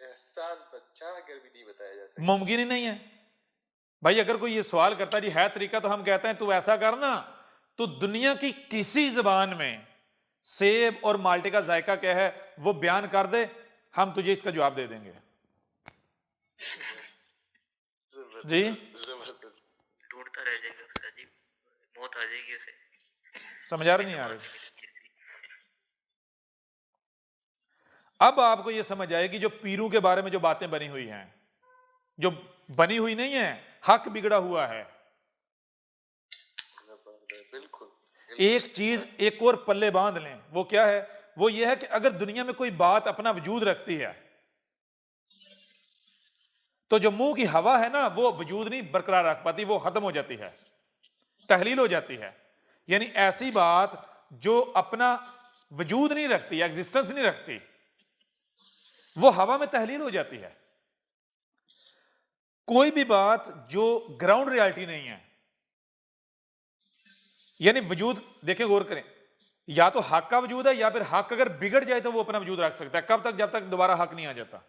एहसास बच्चा अगर भी नहीं बताया जा सकता। मुमकिन ही नहीं है भाई। अगर कोई ये सवाल करता जी है तरीका, तो हम कहते हैं तू ऐसा करना, तो दुनिया की किसी जबान में सेब और माल्टे का जायका क्या है वो बयान कर दे, हम तुझे इसका जवाब दे देंगे। जी जबरदस्त। ढूंढता रह जाएगा उस्ताद जी, मौत आ जाएगी उसे। समझ आ रही नहीं आ रही? अब आपको यह समझ आएगी जो पीरों के बारे में जो बातें बनी हुई हैं, जो बनी हुई नहीं है, हक बिगड़ा हुआ है। बिल्कुल एक चीज एक और पल्ले बांध लें, वो क्या है? वो ये है कि अगर दुनिया में कोई बात अपना वजूद रखती है, तो जो मुंह की हवा है ना, वो वजूद नहीं बरकरार रख पाती, वो खत्म हो जाती है, तहलील हो जाती है। यानी ऐसी बात जो अपना वजूद नहीं रखती, एग्जिस्टेंस नहीं रखती, वो हवा में तहलील हो जाती है। कोई भी बात जो ग्राउंड रियलिटी नहीं है, यानी वजूद, देखें गौर करें, या तो हक का वजूद है, या फिर हक अगर बिगड़ जाए तो वो अपना वजूद रख सकता है। कब तक? जब तक दोबारा हक नहीं आ जाता।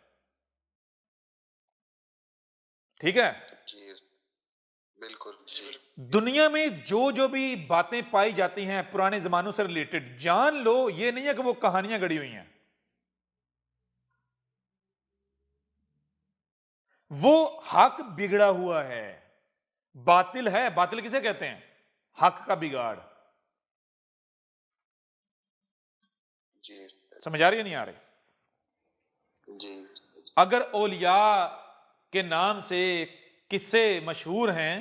ठीक है? जी बिल्कुल जी। दुनिया में जो जो भी बातें पाई जाती हैं पुराने जमानों से रिलेटेड, जान लो ये नहीं है कि वो कहानियां गढ़ी हुई हैं, वो हक बिगड़ा हुआ है, बातिल है। बातिल किसे कहते हैं? हक का बिगाड़। जी समझ आ रही है नहीं आ रही? जी अगर औलिया के नाम से किस्से मशहूर हैं,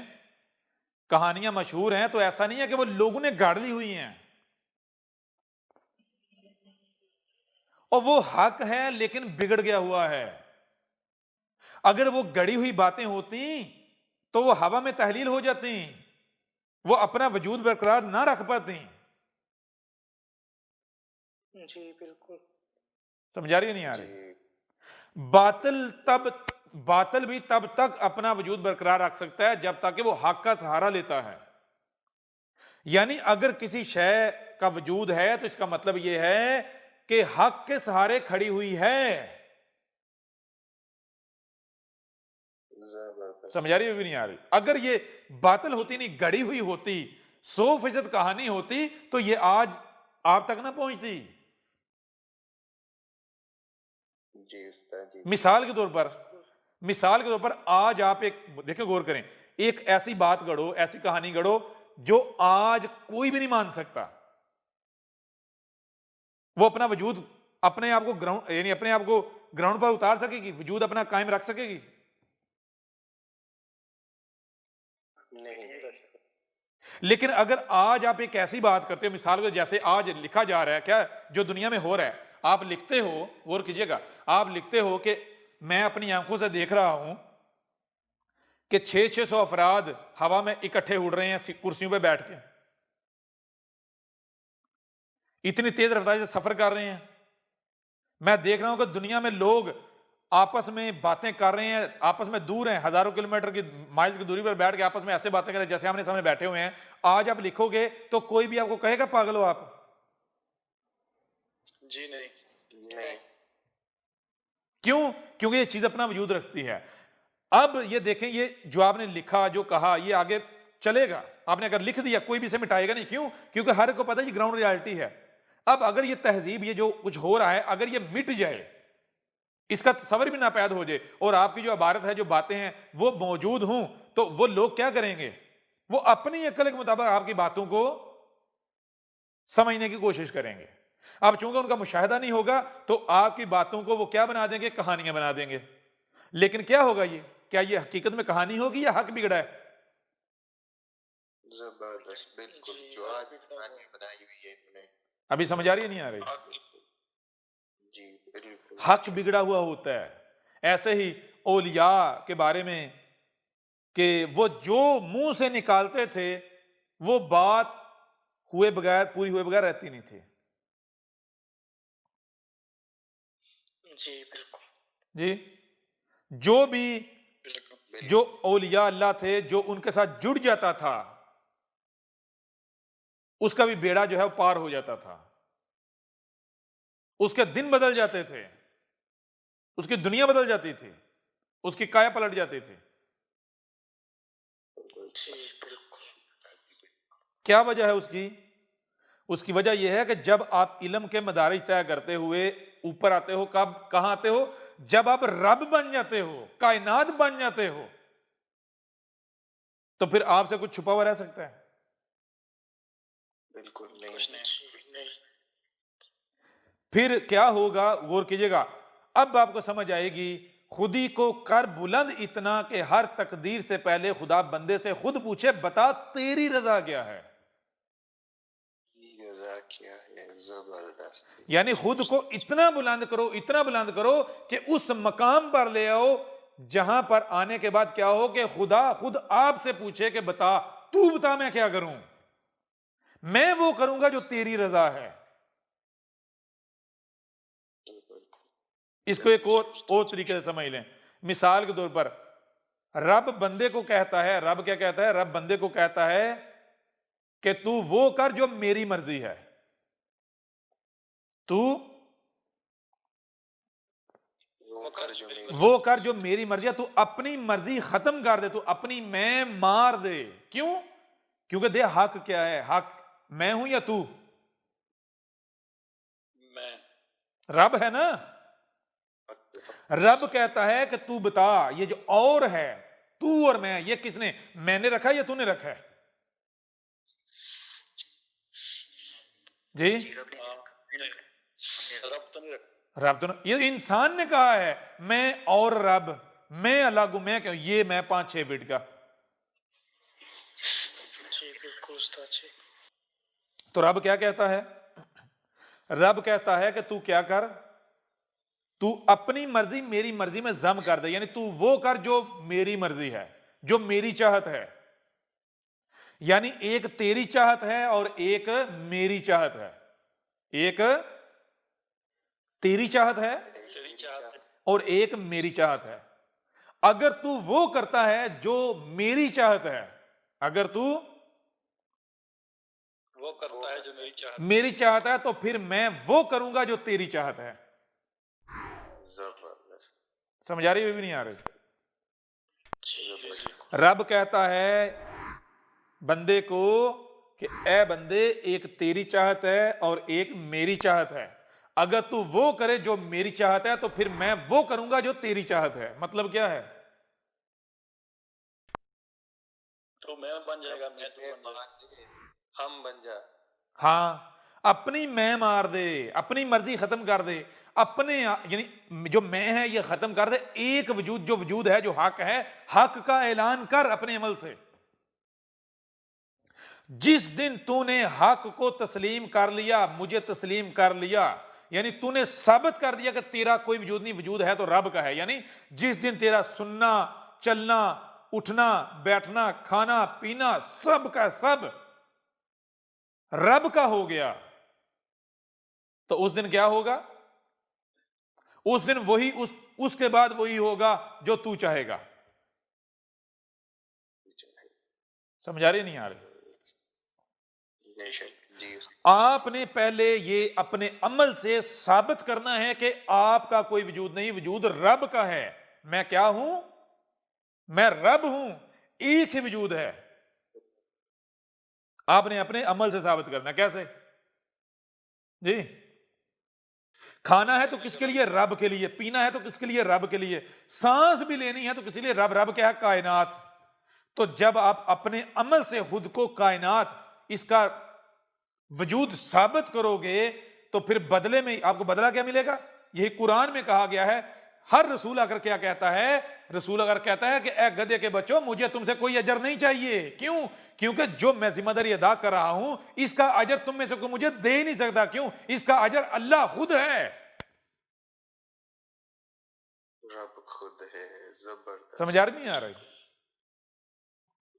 कहानियां मशहूर हैं, तो ऐसा नहीं है कि वो लोगों ने गाड़ ली हुई हैं, और वो हक है लेकिन बिगड़ गया हुआ है। अगर वो गड़ी हुई बातें होती तो वो हवा में तहलील हो जाती, वो अपना वजूद बरकरार ना रख पाती। जी बिल्कुल। समझ आ रही है नहीं आ रही? जी बातिल भी तब तक अपना वजूद बरकरार रख सकता है जब तक कि वो हक का सहारा लेता है। यानी अगर किसी शय का वजूद है तो इसका मतलब यह है कि हक के सहारे खड़ी हुई है। समझ आ रही है भी नहीं आ रही? अगर ये बातिल होती नहीं, गढ़ी हुई होती, 100% कहानी होती, तो ये आज आप तक ना पहुंचती। जी उस्ताद जी। मिसाल के तौर पर आज आप एक देखिए, गौर करें, एक ऐसी बात गढ़ो, ऐसी कहानी गढ़ो जो आज कोई भी नहीं मान सकता। वो अपना वजूद, अपने आप को ग्राउंड, यानी अपने आप को ग्राउंड पर उतार सकेगी, वजूद अपना कायम रख सकेगी? नहीं रख सकते। लेकिन अगर आज आप एक ऐसी बात करते हो, मिसाल को जैसे आज लिखा जा रहा है, क्या जो दुनिया में हो रहा है, आप लिखते हो, गौर कीजिएगा, आप लिखते हो कि मैं अपनी आंखों से देख रहा हूं कि 600 अफराद हवा में इकट्ठे उड़ रहे हैं कुर्सियों पे बैठ के, इतनी तेज रफ्तार से सफर कर रहे हैं। मैं देख रहा हूं कि दुनिया में लोग आपस में बातें कर रहे हैं, आपस में दूर हैं, हजारों किलोमीटर की, माइल्स की दूरी पर बैठ के आपस में ऐसे बातें कर रहे हैं जैसे आमने सामने बैठे हुए हैं। आज आप लिखोगे तो कोई भी आपको कहेगा पागल हो आप? जी नहीं। नहीं। क्यों? क्योंकि ये चीज अपना वजूद रखती है। अब ये देखें, ये जो आपने लिखा, जो कहा, ये आगे चलेगा। आपने अगर लिख दिया, कोई भी इसे मिटाएगा नहीं। क्यों? क्योंकि हर को पता है ये ग्राउंड रियलिटी है। अब अगर ये तहजीब, ये जो कुछ हो रहा है, अगर ये मिट जाए, इसका तस्वर भी नापैद हो जाए, और आपकी जो इबारत है, जो बातें हैं, वो मौजूद हों, तो वो लोग क्या करेंगे? वो अपनी अकल के मुताबिक आपकी बातों को समझने की कोशिश करेंगे। अब चूंकि उनका मुशाहिदा नहीं होगा, तो आपकी बातों को वो क्या बना देंगे? कहानियां बना देंगे। लेकिन क्या होगा ये? क्या ये हकीकत में कहानी होगी या हक बिगड़ा है? जबरदस्त, बिल्कुल जो आज कहानी बनाई हुई है इन्होंने। अभी समझ आ रही है, नहीं आ रही? जी बिल्कुल। हक बिगड़ा हुआ होता है। ऐसे ही औलिया के बारे में कि वो जो मुंह से निकालते थे, वो बात हुए बगैर, पूरी हुए बगैर रहती नहीं थी। जी बिल्कुल। जी, जो भी, बिल्कुल। जो औलिया अल्लाह थे, जो उनके साथ जुड़ जाता था, उसका भी बेड़ा जो है वो पार हो जाता था, उसके दिन बदल जाते थे, उसकी दुनिया बदल जाती थी, उसकी काया पलट जाती थी। जी बिल्कुल। क्या वजह है उसकी? उसकी वजह यह है कि जब आप इल्म के मदारिज तय करते हुए ऊपर आते हो, कब, कहां आते हो? जब आप रब बन जाते हो, कायनात बन जाते हो, तो फिर आपसे कुछ छुपा हुआ रह सकता है? बिल्कुल नहीं। कुछ नहीं। फिर क्या होगा? गौर कीजिएगा, अब आपको समझ आएगी। खुदी को कर बुलंद इतना कि हर तकदीर से पहले खुदा बंदे से खुद पूछे, बता तेरी रजा क्या है? रजा क्या है? जबरदस्त। यानी खुद को इतना बुलंद करो, इतना बुलंद करो कि उस मकाम पर ले आओ जहां पर आने के बाद क्या हो कि खुदा खुद आपसे पूछे कि बता, तू बता मैं क्या करूं? मैं वो करूंगा जो तेरी रजा है। इसको एक और तरीके से समझ लें। मिसाल के तौर पर, रब बंदे को कहता है, रब क्या कहता है? रब बंदे को कहता है कि तू वो कर जो मेरी मर्जी है, तू वो कर जो मेरी मर्जी है, तू अपनी मर्जी खत्म कर दे, तू अपनी मैं मार दे। क्यों? क्योंकि दे हक क्या है? हक मैं हूं या तू? मैं। रब है ना। रब कहता है कि तू बता, ये जो और है, तू और मैं, ये किसने, मैंने रखा है या तूने रखा है? जी, रब तो नहीं रखा। रब तो ये इंसान ने कहा है, मैं और रब, मैं अलग हूं, मैं क्यों? ये मैं 5-6 फीट का। जी बिल्कुल उस्ताद जी। तो रब क्या कहता है? रब कहता है कि तू क्या कर, तू अपनी मर्जी मेरी मर्जी में जम कर दे, यानी तू वो कर जो मेरी मर्जी है, जो मेरी चाहत है। यानी एक तेरी चाहत है और एक मेरी चाहत है। एक तेरी चाहत है और एक मेरी चाहत है। अगर तू वो करता है जो मेरी चाहत है, अगर तू वो करता है जो मेरी चाहत है, तो फिर मैं वो करूंगा जो तेरी चाहत है। जबरदस्त। समझ आ रही है भी नहीं आ रही? रब कहता है बंदे को कि ए बंदे, एक तेरी चाहत है और एक मेरी चाहत है। अगर तू वो करे जो मेरी चाहत है तो फिर मैं वो करूंगा जो तेरी चाहत है। मतलब क्या है? तो मैं बन जाएगा, मैं तो मैं बन जाएगा। मान दे, हम बन जा। हाँ, अपनी मैं मार दे, अपनी मर्जी खत्म कर दे, अपने यानी जो मैं है ये खत्म कर दे। एक वजूद जो वजूद है, जो हक है, हक का ऐलान कर अपने अमल से। जिस दिन तूने हक को तस्लीम कर लिया, मुझे तस्लीम कर लिया, यानी तूने साबित कर दिया कि तेरा कोई वजूद नहीं, वजूद है तो रब का है। यानी जिस दिन तेरा सुनना, चलना, उठना, बैठना, खाना, पीना, सब का सब रब का हो गया, तो उस दिन क्या होगा? उस दिन वही उसके बाद वही होगा जो तू चाहेगा। समझ आ रही नहीं आ रही? बेशक जी। आपने पहले ये अपने अमल से साबित करना है कि आपका कोई वजूद नहीं, वजूद रब का है। मैं क्या हूं? मैं रब हूं, एक ही वजूद है। आपने अपने अमल से साबित करना। कैसे जी? खाना है तो किसके लिए? रब के लिए। पीना है तो किसके लिए? रब के लिए। सांस भी लेनी है तो किसके लिए? रब। रब क्या है? कायनात। तो जब आप अपने अमल से खुद को कायनात, इसका वजूद साबित करोगे तो फिर बदले में आपको बदला क्या मिलेगा? यही कुरान में कहा गया है। हर रसूल अगर क्या कहता है? रसूल अगर कहता है कि ए गधे के बच्चों, मुझे तुमसे कोई अजर नहीं चाहिए। क्यों? क्योंकि जो मैं जिम्मेदारी अदा कर रहा हूं, इसका अजर तुम में से कोई मुझे दे नहीं सकता। क्यों? इसका अजर अल्लाह खुद है। रब खुद है। जबरदस्त। समझ आ रही नहीं आ रही?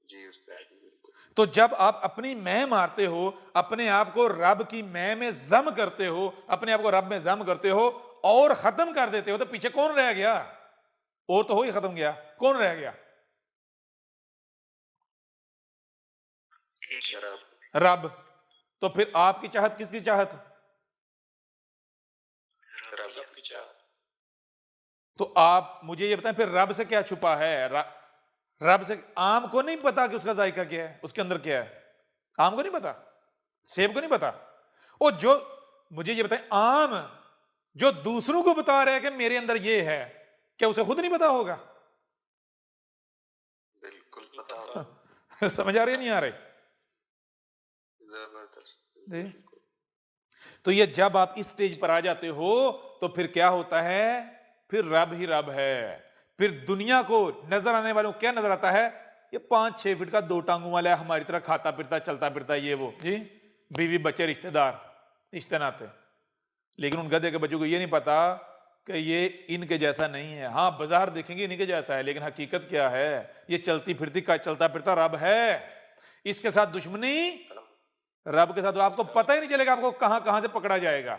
जी उस्ताद जी, बिल्कुल। तो जब आप अपनी मैं मारते हो, अपने आप को रब की मैं में जम करते हो, अपने आप को रब में जम करते हो और खत्म कर देते हो, तो पीछे कौन रह गया? और तो हो ही खत्म गया, कौन रह गया? एक ही शराब। रब। तो फिर आपकी चाहत किसकी चाहत? रब रब की चाहत। तो आप मुझे ये बताएं, फिर रब से क्या छुपा है? रब से आम को नहीं पता कि उसका जायका क्या है, उसके अंदर क्या है? आम को नहीं पता, सेब को नहीं पता। और जो मुझे ये बताएं, आम जो दूसरों को बता रहे हैं कि मेरे अंदर ये है, क्या उसे खुद नहीं पता होगा? बिल्कुल पता होगा। समझ आ रही है नहीं आ रही? जबरदस्त। जी। बिल्कुल। तो ये जब आप इस स्टेज पर आ जाते हो तो फिर क्या होता है? फिर रब ही रब है। फिर दुनिया को नजर आने वालों को क्या नजर आता है? ये 5-6 फीट का 2 टांगों वाला है, हमारी तरह खाता फिरता चलता फिरता, ये वो जी, बीवी बच्चे रिश्तेदार रिश्ते नाते। लेकिन उन गधे के बच्चों को ये नहीं पता कि ये इनके जैसा नहीं है। हाँ, बाजार देखेंगे इनके जैसा है, लेकिन हकीकत क्या है? ये चलती फिरती का चलता फिरता रब है। इसके साथ दुश्मनी रब के साथ, तो आपको पता ही नहीं चलेगा आपको कहां कहां से पकड़ा जाएगा।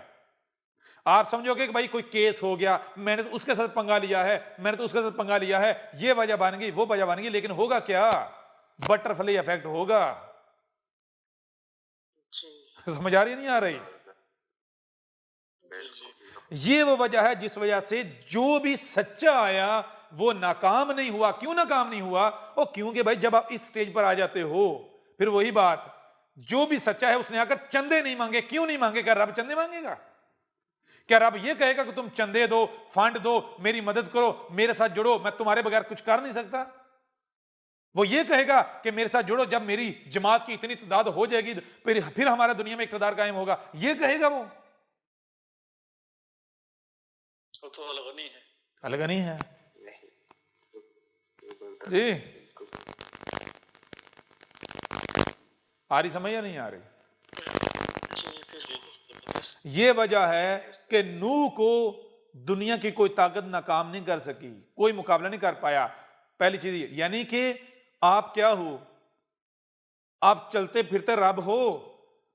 आप समझोगे कि भाई कोई केस हो गया, मैंने तो उसके साथ पंगा लिया है, मैंने तो उसके साथ पंगा लिया है, ये वजह बन गई, वो वजह बन गई, लेकिन होगा क्या? बटरफ्लाई इफेक्ट होगा। समझ आ रही नहीं आ रही? ये वो वजह है जिस वजह से जो भी सच्चा आया वो नाकाम नहीं हुआ। क्यों नाकाम नहीं हुआ? और क्योंकि भाई जब आप इस स्टेज पर आ जाते हो, फिर वही बात, जो भी सच्चा है उसने आकर चंदे नहीं मांगे। क्यों नहीं मांगे? क्या रब चंदे मांगेगा? क्या रब ये कहेगा कि तुम चंदे दो, फंड दो, मेरी मदद करो, मेरे साथ जुड़ो, मैं तुम्हारे बगैर कुछ कर नहीं सकता? वो ये कहेगा कि मेरे साथ जुड़ो, जब मेरी जमात की इतनी तादाद हो जाएगी फिर हमारा दुनिया में इक़्तिदार कायम होगा, ये कहेगा वो? वो तो अलग नहीं है। अलग नहीं है जबरदस्त। जी। बिल्कुल। आ रही समझ या नहीं आ रही? जी। ये वजह है कि नूह को दुनिया की कोई ताकत नाकाम नहीं कर सकी, कोई मुकाबला नहीं कर पाया। पहली चीज यानी कि आप क्या हो? आप चलते फिरते रब हो।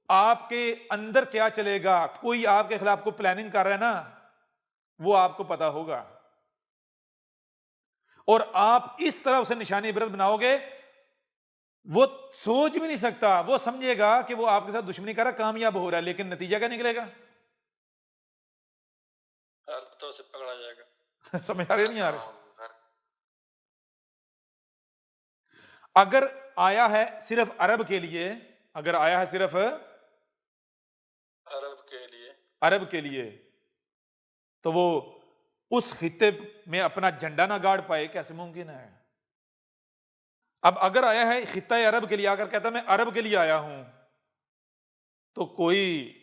आपके अंदर क्या चलेगा? कोई आपके खिलाफ को प्लानिंग कर रहा है ना, वो आपको पता होगा। और आप इस तरह उसे निशानी इबरत बनाओगे, वो सोच भी नहीं सकता। वो समझेगा कि वो आपके साथ दुश्मनी कर रहा, कामयाब हो रहा है, लेकिन नतीजा क्या निकलेगा? हर तरह से पकड़ा जाएगा। समझ आ रही नहीं आ रही? अगर आया है सिर्फ अरब के लिए, अगर आया है सिर्फ अरब के लिए, तो वो उस खित्ते में अपना झंडा ना गाड़ पाए, कैसे मुमकिन है? अब अगर आया है खित्ता अरब के लिए, आकर कहता मैं अरब के लिए आया हूं, तो कोई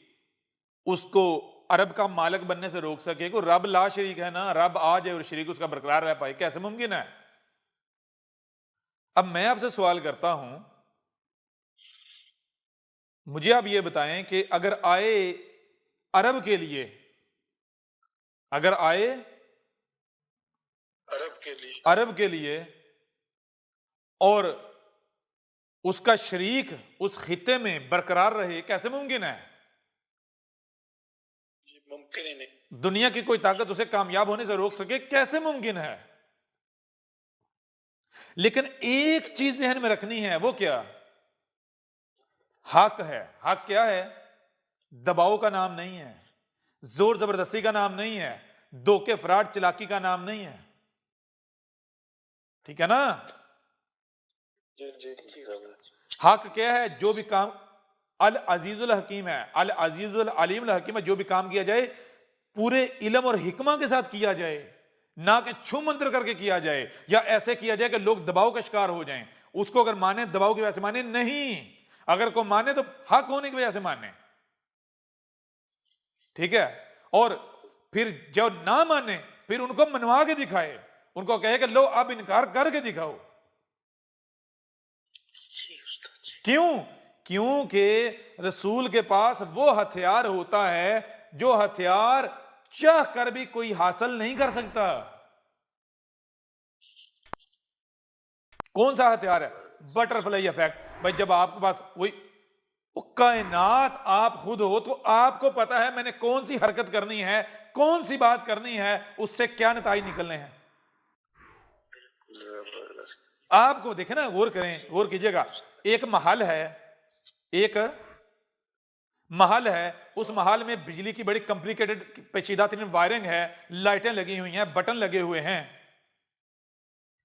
उसको अरब का मालिक बनने से रोक सके? को रब ला शरीक है ना, रब आ जाए और शरीक उसका बरकरार रह पाए, कैसे मुमकिन है? अब मैं आपसे सवाल करता हूं, मुझे आप ये बताएं कि अगर आए अरब के लिए, अगर आए अरब के लिए और उसका शरीक उस खित्ते में बरकरार रहे, कैसे मुमकिन है? मुमकिन ही नहीं। दुनिया की कोई ताकत उसे कामयाब होने से रोक सके, कैसे मुमकिन है? लेकिन एक चीज जहन में रखनी है, वो क्या? हक है। हक क्या है? दबाव का नाम नहीं है, जोर जबरदस्ती का नाम नहीं है, धोखे फ्रॉड चालाकी का नाम नहीं है, ठीक है ना? जी हक क्या है? जो भी काम, अल अजीजुल हकीम है, अल अजीजुल अलीम हकीम है, जो भी काम किया जाए पूरे इल्म और हिकमा के साथ किया जाए, ना कि छू मंत्र करके किया जाए या ऐसे किया जाए कि लोग दबाव का शिकार हो जाएं। उसको अगर माने दबाव की वजह से माने नहीं, अगर को माने तो हक होने की वजह से माने, ठीक है? और फिर जब ना माने फिर उनको मनवा के दिखाए, उनको कहे कि लो अब इनकार करके दिखाओ। क्यों? क्योंकि रसूल के पास वो हथियार होता है जो हथियार चाह कर भी कोई हासिल नहीं कर सकता। कौन सा हथियार है? Butterfly effect. भाई जब आपके पास वही वो कायनात आप खुद हो, तो आपको पता है मैंने कौन सी हरकत करनी है, कौन सी बात करनी है, उससे क्या नतीजे निकलने हैं। आपको देखे ना, गौर करें, गौर कीजिएगा। एक महल है, एक महल है, उस महल में बिजली की बड़ी कॉम्प्लिकेटेड पेचीदा तरीन वायरिंग है, लाइटें लगी हुई हैं, बटन लगे हुए हैं।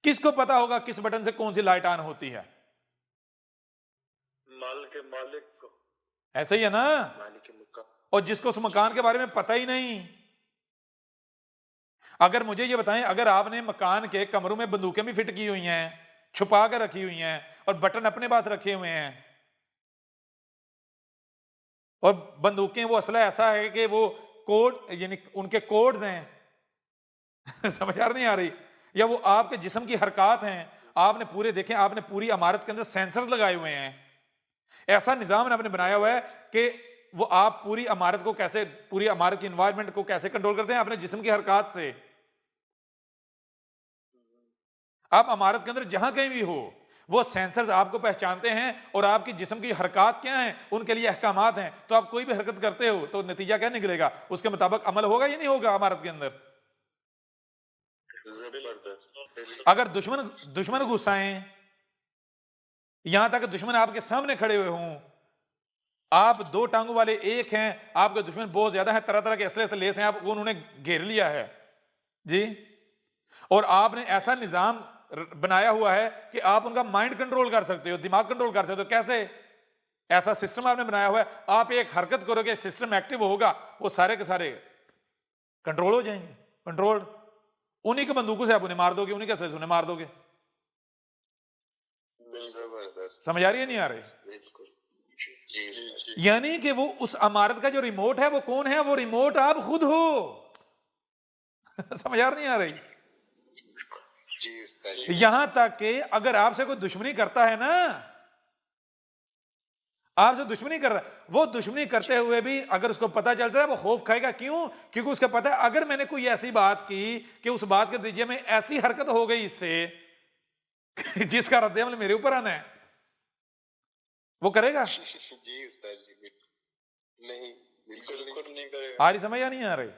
किसको पता होगा किस बटन से कौन सी लाइट ऑन होती है? माल के मालिक को। ऐसे ही है ना? मालिक के मुक्का। और जिसको उस मकान के बारे में पता ही नहीं। अगर मुझे ये बताएं, अगर आपने मकान के कमरों में बंदूकें भी फिट की हुई हैं, छुपा कर रखी हुई हैं, और बटन अपने पास रखे हुए हैं, और बंदूकें वो असला ऐसा है कि वो कोड यानी उनके कोड्स हैं समझ आ नहीं आ रही, या वो आपके जिस्म की हरकत हैं, आपने पूरे देखें, आपने पूरी इमारत के अंदर सेंसर्स लगाए हुए हैं, ऐसा निजाम आपने बनाया हुआ है कि वो आप पूरी इमारत को कैसे, पूरी इमारत की एनवायरनमेंट को कैसे कंट्रोल करते हैं? अपने जिस्म की हरकत से। आप इमारत के अंदर जहां कहीं भी हो, वो सेंसर्स आपको पहचानते हैं और आपकी जिस्म की हरकत क्या हैं उनके लिए अहकामात हैं। तो आप कोई भी हरकत करते हो तो नतीजा क्या निकलेगा, उसके मुताबिक अमल होगा या नहीं होगा इमारत के अंदर? अगर दुश्मन गुस्साएं, यहां तक दुश्मन आपके सामने खड़े हुए हों, आप दो टांगों वाले एक हैं, आपके दुश्मन बहुत ज्यादा है, तरह तरह के असले से लेस हैं, आप उन्होंने घेर लिया है जी, और आपने ऐसा निजाम बनाया हुआ है कि आप उनका माइंड कंट्रोल कर सकते हो, दिमाग कंट्रोल कर सकते हो। कैसे? ऐसा सिस्टम आपने बनाया हुआ है, आप एक हरकत करोगे, सिस्टम एक्टिव होगा, वो सारे के सारे कंट्रोल हो जाएंगे। कंट्रोल उन्हीं के बंदूकों से आप उन्हें मार दोगे, उन्हीं के से उन्हें मार दोगे। समझ आ रही है नहीं आ रही? यानी कि वो उस इमारत का जो रिमोट है वो कौन है? वो रिमोट आप खुद हो समझ आ नहीं आ रही? यहां तक कि अगर आपसे कोई दुश्मनी करता है ना, आपसे दुश्मनी कर रहा है, वो दुश्मनी करते हुए भी अगर उसको पता चलता है वो खौफ खाएगा। क्यों? क्योंकि उसको पता है अगर मैंने कोई ऐसी बात की कि उस बात के नतीजे में ऐसी हरकत हो गई इससे जिसका रद्द-ए-अमल मेरे ऊपर आना है, वो करेगा? जी उस्ताद जी, नहीं, बिल्कुल नहीं करेगा। आ रही समझ या नहीं आ रही?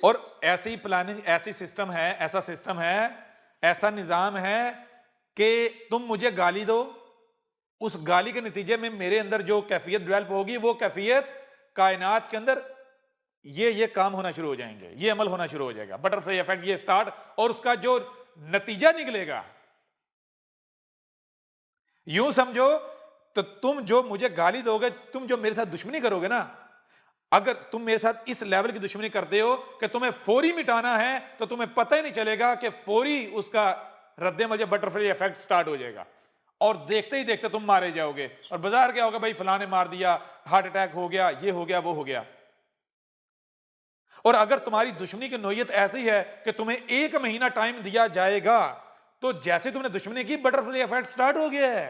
और ऐसी प्लानिंग, ऐसी सिस्टम है, ऐसा सिस्टम है, ऐसा निजाम है कि तुम मुझे गाली दो, उस गाली के नतीजे में मेरे अंदर जो कैफियत डेवलप होगी, वो कैफियत कायनात के अंदर ये काम होना शुरू हो जाएंगे, ये अमल होना शुरू हो जाएगा, बटरफ्लाई इफेक्ट ये स्टार्ट, और उसका जो नतीजा निकलेगा। यूं समझो तो तुम जो मुझे गाली दोगे, तुम जो मेरे साथ दुश्मनी करोगे ना, अगर तुम मेरे साथ इस लेवल की दुश्मनी करते हो कि तुम्हें फौरी मिटाना है, तो तुम्हें पता ही नहीं चलेगा कि फौरी उसका रद्द-ए-अमल, बटरफ्लाई इफेक्ट स्टार्ट हो जाएगा और देखते ही देखते तुम मारे जाओगे और बाजार क्या होगा, भाई फलाने मार दिया, हार्ट अटैक हो गया, ये हो गया, वो हो गया। और अगर तुम्हारी दुश्मनी की नोयत ऐसी है कि तुम्हें 1 महीना टाइम दिया जाएगा, तो जैसे तुमने दुश्मनी की, बटरफ्लाई इफेक्ट स्टार्ट हो गया है।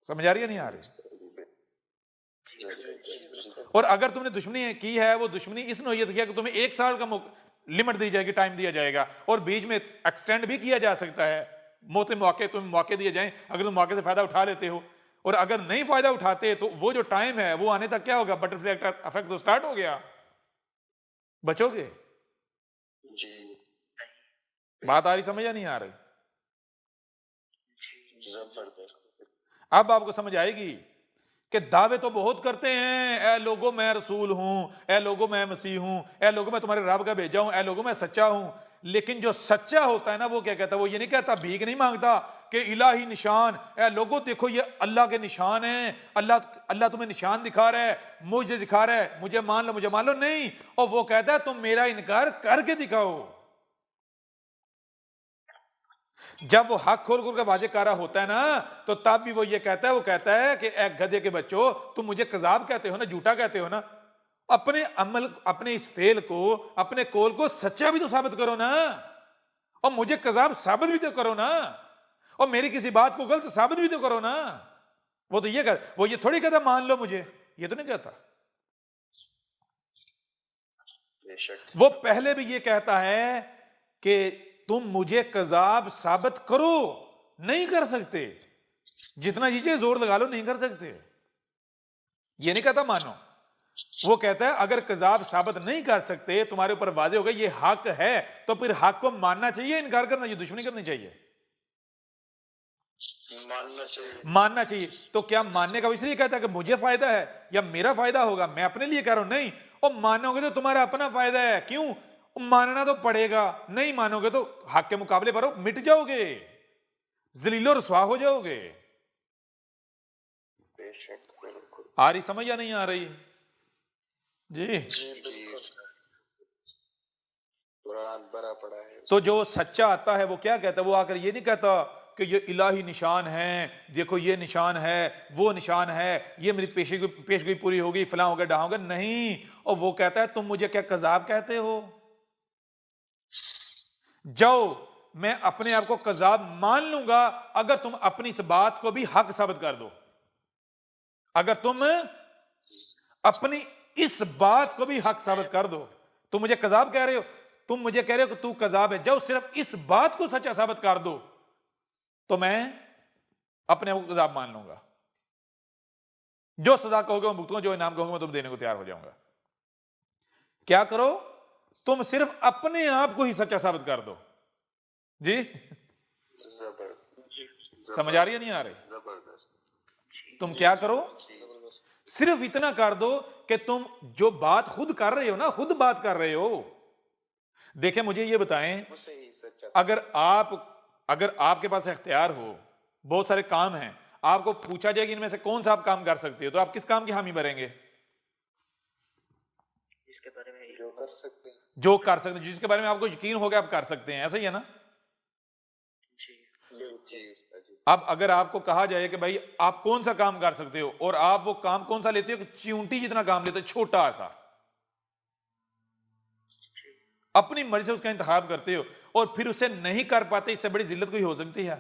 समझ आ रही है नहीं आ रही? और अगर तुमने दुश्मनी की है, वो दुश्मनी इस नोयत की है कि तुम्हें 1 साल का लिमिट दी जाएगी, टाइम दिया जाएगा, और बीच में एक्सटेंड भी किया जा सकता है, मौके तुम्हें मौके दिए जाएं अगर तुम मौके से फायदा उठा लेते हो। और अगर नहीं फायदा उठाते तो वो जो टाइम है वो आने तक क्या होगा, बटरफ्लाई इफेक्ट तो स्टार्ट हो गया, बचोगे। जी बात आ रही, समझ या नहीं आ रही? जबरदस्त। अब आपको समझ आएगी कि दावे तो बहुत करते हैं, ए लोगों मैं रसूल हूं, ए लोगों मैं मसीह हूं, ए लोगों मैं तुम्हारे रब का भेजा हूं, ए लोगों मैं सच्चा हूं। लेकिन जो सच्चा होता है ना, वो क्या कहता है? वो ये नहीं कहता, भीख नहीं मांगता कि इलाही निशान, ए लोगों देखो ये अल्लाह के निशान हैं, अल्लाह तुम्हें निशान दिखा रहा है, मुझे दिखा रहा है, मुझे मान लो, मुझे मान लो। नहीं, और वो कहता है तुम मेरा इनकार करके दिखाओ। जब वो हक खोल खोल कर वाजे कर रहा होता है ना, तो तब भी वो ये कहता है, वो कहता है कि ए गधे के बच्चों, तुम मुझे कजाब कहते हो ना, झूठा कहते हो ना, अपने अमल, अपने इस फेल को, अपने कौल को सच्चा भी तो साबित करो ना, और मुझे कजाब साबित भी तो करो ना, और मेरी किसी बात को गलत साबित भी तो करो ना। वो तो ये कर, वो ये थोड़ी कहता मान लो मुझे, ये तो नहीं कहता। बेशक। वो पहले भी ये कहता है कि तुम मुझे कजाब साबित करो, नहीं कर सकते, जितना चीजें जोर लगा लो नहीं कर सकते। ये नहीं कहता मानो, वो कहता है अगर कजाब साबित नहीं कर सकते, तुम्हारे ऊपर वादे हो गए ये हक है, तो फिर हक को मानना चाहिए, इनकार करना चाहिए, दुश्मनी करनी चाहिए? मानना चाहिए। मानना चाहिए। तो क्या मानने का इसलिए कहता है कि मुझे फायदा है या मेरा फायदा होगा, मैं अपने लिए कह रहा हूं? नहीं, और मानोगे तो तुम्हारा अपना फायदा है। क्यों? मानना तो पड़ेगा, नहीं मानोगे तो हक के मुकाबले पर मिट जाओगे, जलीलो रसवा हो जाओगे। बेशक, बिल्कुल। आ रही समझ या नहीं आ रही? जी, जी बिल्कुल। कुरान भरा पड़ा है। तो जो सच्चा आता है वो क्या कहता है? वो आकर ये नहीं कहता कि ये इलाही निशान है, देखो ये निशान है, वो निशान है, ये मेरी पेशगी पूरी होगी, फलां होगा, डा होगा। नहीं, और वो कहता है तुम मुझे क्या कजाब कहते हो? जाओ, मैं अपने आप को कजाब मान लूंगा अगर तुम अपनी इस बात को भी हक साबित कर दो। अगर तुम अपनी इस बात को भी हक साबित कर दो, तुम मुझे कजाब कह रहे हो, तुम मुझे कह रहे हो कि तू कजाब है, जाओ सिर्फ इस बात को सच्चा साबित कर दो, तो मैं अपने आप को कजाब मान लूंगा। जो सजा कहोगे मैं भुगतूंगा, जो इनाम कहोगे मैं तुम देने को तैयार हो जाऊंगा। क्या करो? तुम सिर्फ अपने आप को ही सच्चा साबित कर दो। जी, जबरदस्त। समझ आ रही है नहीं आ रही? जबरदस्त। तुम क्या करो? जबरदस्त। सिर्फ इतना कर दो कि तुम जो बात खुद कर रहे हो ना, खुद बात कर रहे हो। देखें, मुझे ये बताएं, उसे ही सच्चा। अगर आपके पास इख्तियार हो, बहुत सारे काम हैं, आपको पूछा जाए कि इनमें से कौन सा आप काम कर सकते हो, तो आप किस काम की हामी भरेंगे? इसके बारे में जो कर सकते हैं। जो कर सकते, जिसके बारे में आपको यकीन हो गया आप कर सकते हैं, ऐसा ही है ना? जी जी उस्ताद जी। अब अगर आपको कहा जाए कि भाई आप कौन सा काम कर सकते हो, और आप वो काम कौन सा लेते हो? चींटी जितना काम लेते हो, छोटा सा, अपनी मर्जी से उसका इंतखाब करते हो, और फिर उसे नहीं कर पाते, इससे बड़ी जिल्लत कोई हो सकती है?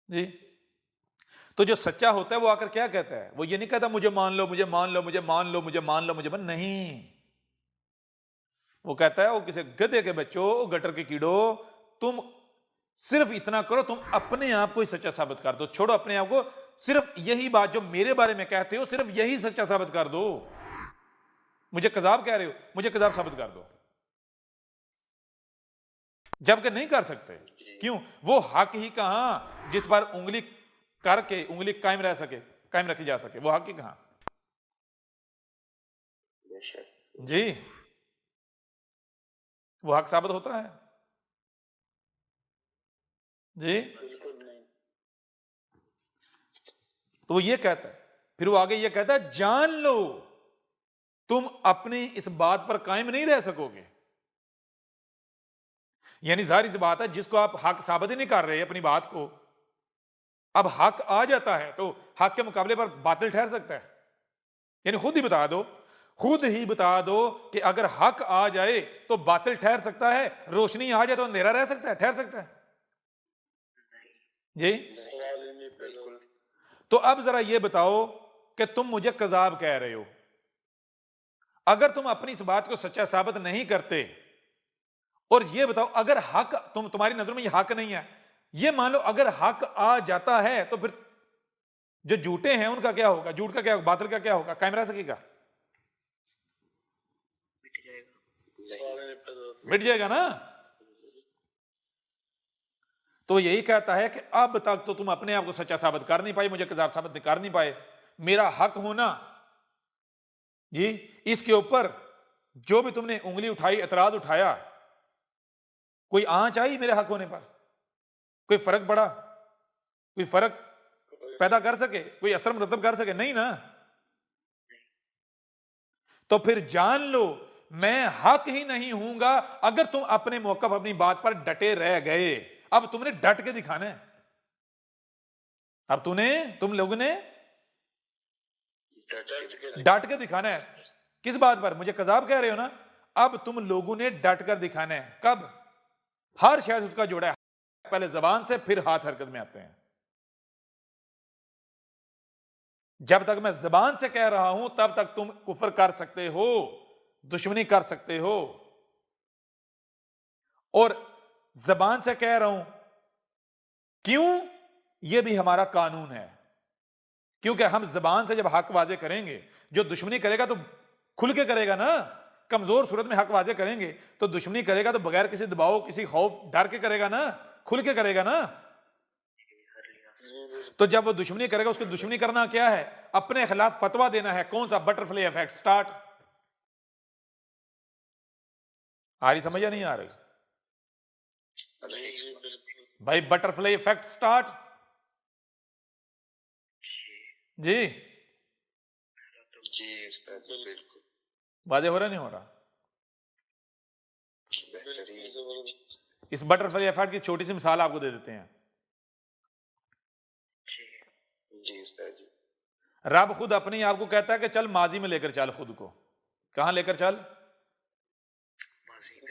जी, तो जो सच्चा होता है वो आकर क्या कहता है? वो ये नहीं कहता मुझे मान लो, मुझे मान लो, मुझे मान लो, मुझे मान लो, मुझे मान, नहीं। वो कहता है, वो किसी गधे के बच्चों, गटर के कीड़ो, तुम सिर्फ इतना करो, तुम अपने आप को ही सच्चा साबित कर दो, छोड़ो अपने आप को, सिर्फ यही बात जो मेरे बारे में कहते हो, सिर्फ यही सच्चा साबित कर दो। मुझे कजाब कह रहे हो, मुझे कजाब साबित कर दो, जबकि नहीं कर सकते। क्यों? वो हक ही कहां जिस पर उंगली करके उंगली कायम रह सके, कायम रखी जा सके, वो हक ही कहां? बेशक। जी, वो हक साबित होता है जी। बिल्कुल नहीं। तो वो ये कहता है, फिर वो आगे ये कहता है, जान लो तुम अपनी इस बात पर कायम नहीं रह सकोगे। यानी जाहिर सी बात है, जिसको आप हक साबित ही नहीं कर रहे अपनी बात को, अब हक आ जाता है तो हक के मुकाबले पर बातिल ठहर सकता है। यानी खुद ही बता दो, खुद ही बता दो कि अगर हक आ जाए तो बातिल ठहर सकता है, रोशनी आ जाए तो अंधेरा रह सकता है, ठहर सकता है जी। सवाल ही नहीं पैदा होता। तो अब जरा ये बताओ कि तुम मुझे कजाब कह रहे हो, अगर तुम अपनी इस बात को सच्चा साबित नहीं करते, और ये बताओ अगर हक तुम्हारी नजर में ये हक नहीं है, ये मान लो अगर हक आ जाता है तो फिर जो झूठे हैं उनका क्या होगा, झूठ का क्या होगा, बातिल का क्या होगा, कायम रह सकेगा? मिट जाएगा। सवाल ही नहीं पैदा होता। मिट जाएगा ना। तो यही कहता है कि अब तक तो तुम अपने आप को सच्चा साबित कर नहीं पाए, मुझे कजाब साबित कर नहीं पाए, मेरा हक होना जी, इसके ऊपर जो भी तुमने उंगली उठाई, एतराज उठाया, कोई आंच आई मेरे हक होने पर? कोई फर्क पड़ा? कोई फर्क पैदा कर सके, कोई असर मुरतब कर सके? नहीं ना। तो फिर जान लो मैं हक ही नहीं हूंगा अगर तुम अपने मौकफ, अपनी बात पर डटे रह गए। अब तुमने डट के दिखाना है, अब तुम लोगों ने डट के दिखाना है। किस बात पर? मुझे कजाब कह रहे हो ना, अब तुम लोगों ने डट कर दिखाना है। कब? हर शख्स उसका जोड़ा है, पहले जबान से फिर हाथ हरकत में आते हैं। जब तक मैं जबान से कह रहा हूं तब तक तुम कुफर कर सकते हो, दुश्मनी कर सकते हो, और जबान से कह रहा हूं क्यों? यह भी हमारा कानून है, क्योंकि हम जबान से जब हक वाजे करेंगे, जो दुश्मनी करेगा तो खुल के करेगा ना, कमजोर सूरत में हक वाजे करेंगे तो दुश्मनी करेगा तो बगैर किसी दबाव, किसी खौफ, डर के करेगा ना, खुल के करेगा ना। तो जब वो दुश्मनी करेगा, उसकी दुश्मनी करना क्या है? अपने खिलाफ फतवा देना है। कौन सा? Butterfly effect. स्टार्ट। आ रही समझ या नहीं आ रही जी बिल्कुल। भाई? बटरफ्लाई इफेक्ट स्टार्ट जी। जी उस्ताद जी, बिल्कुल वाजे हो रहा नहीं हो रहा? बेहतरीन। जबरदस्त। इस बटरफ्लाई इफेक्ट की छोटी सी मिसाल आपको दे देते हैं। जी उस्ताद जी। रब खुद अपने आप को कहता है कि चल माजी में लेकर चल खुद को। कहां लेकर चल?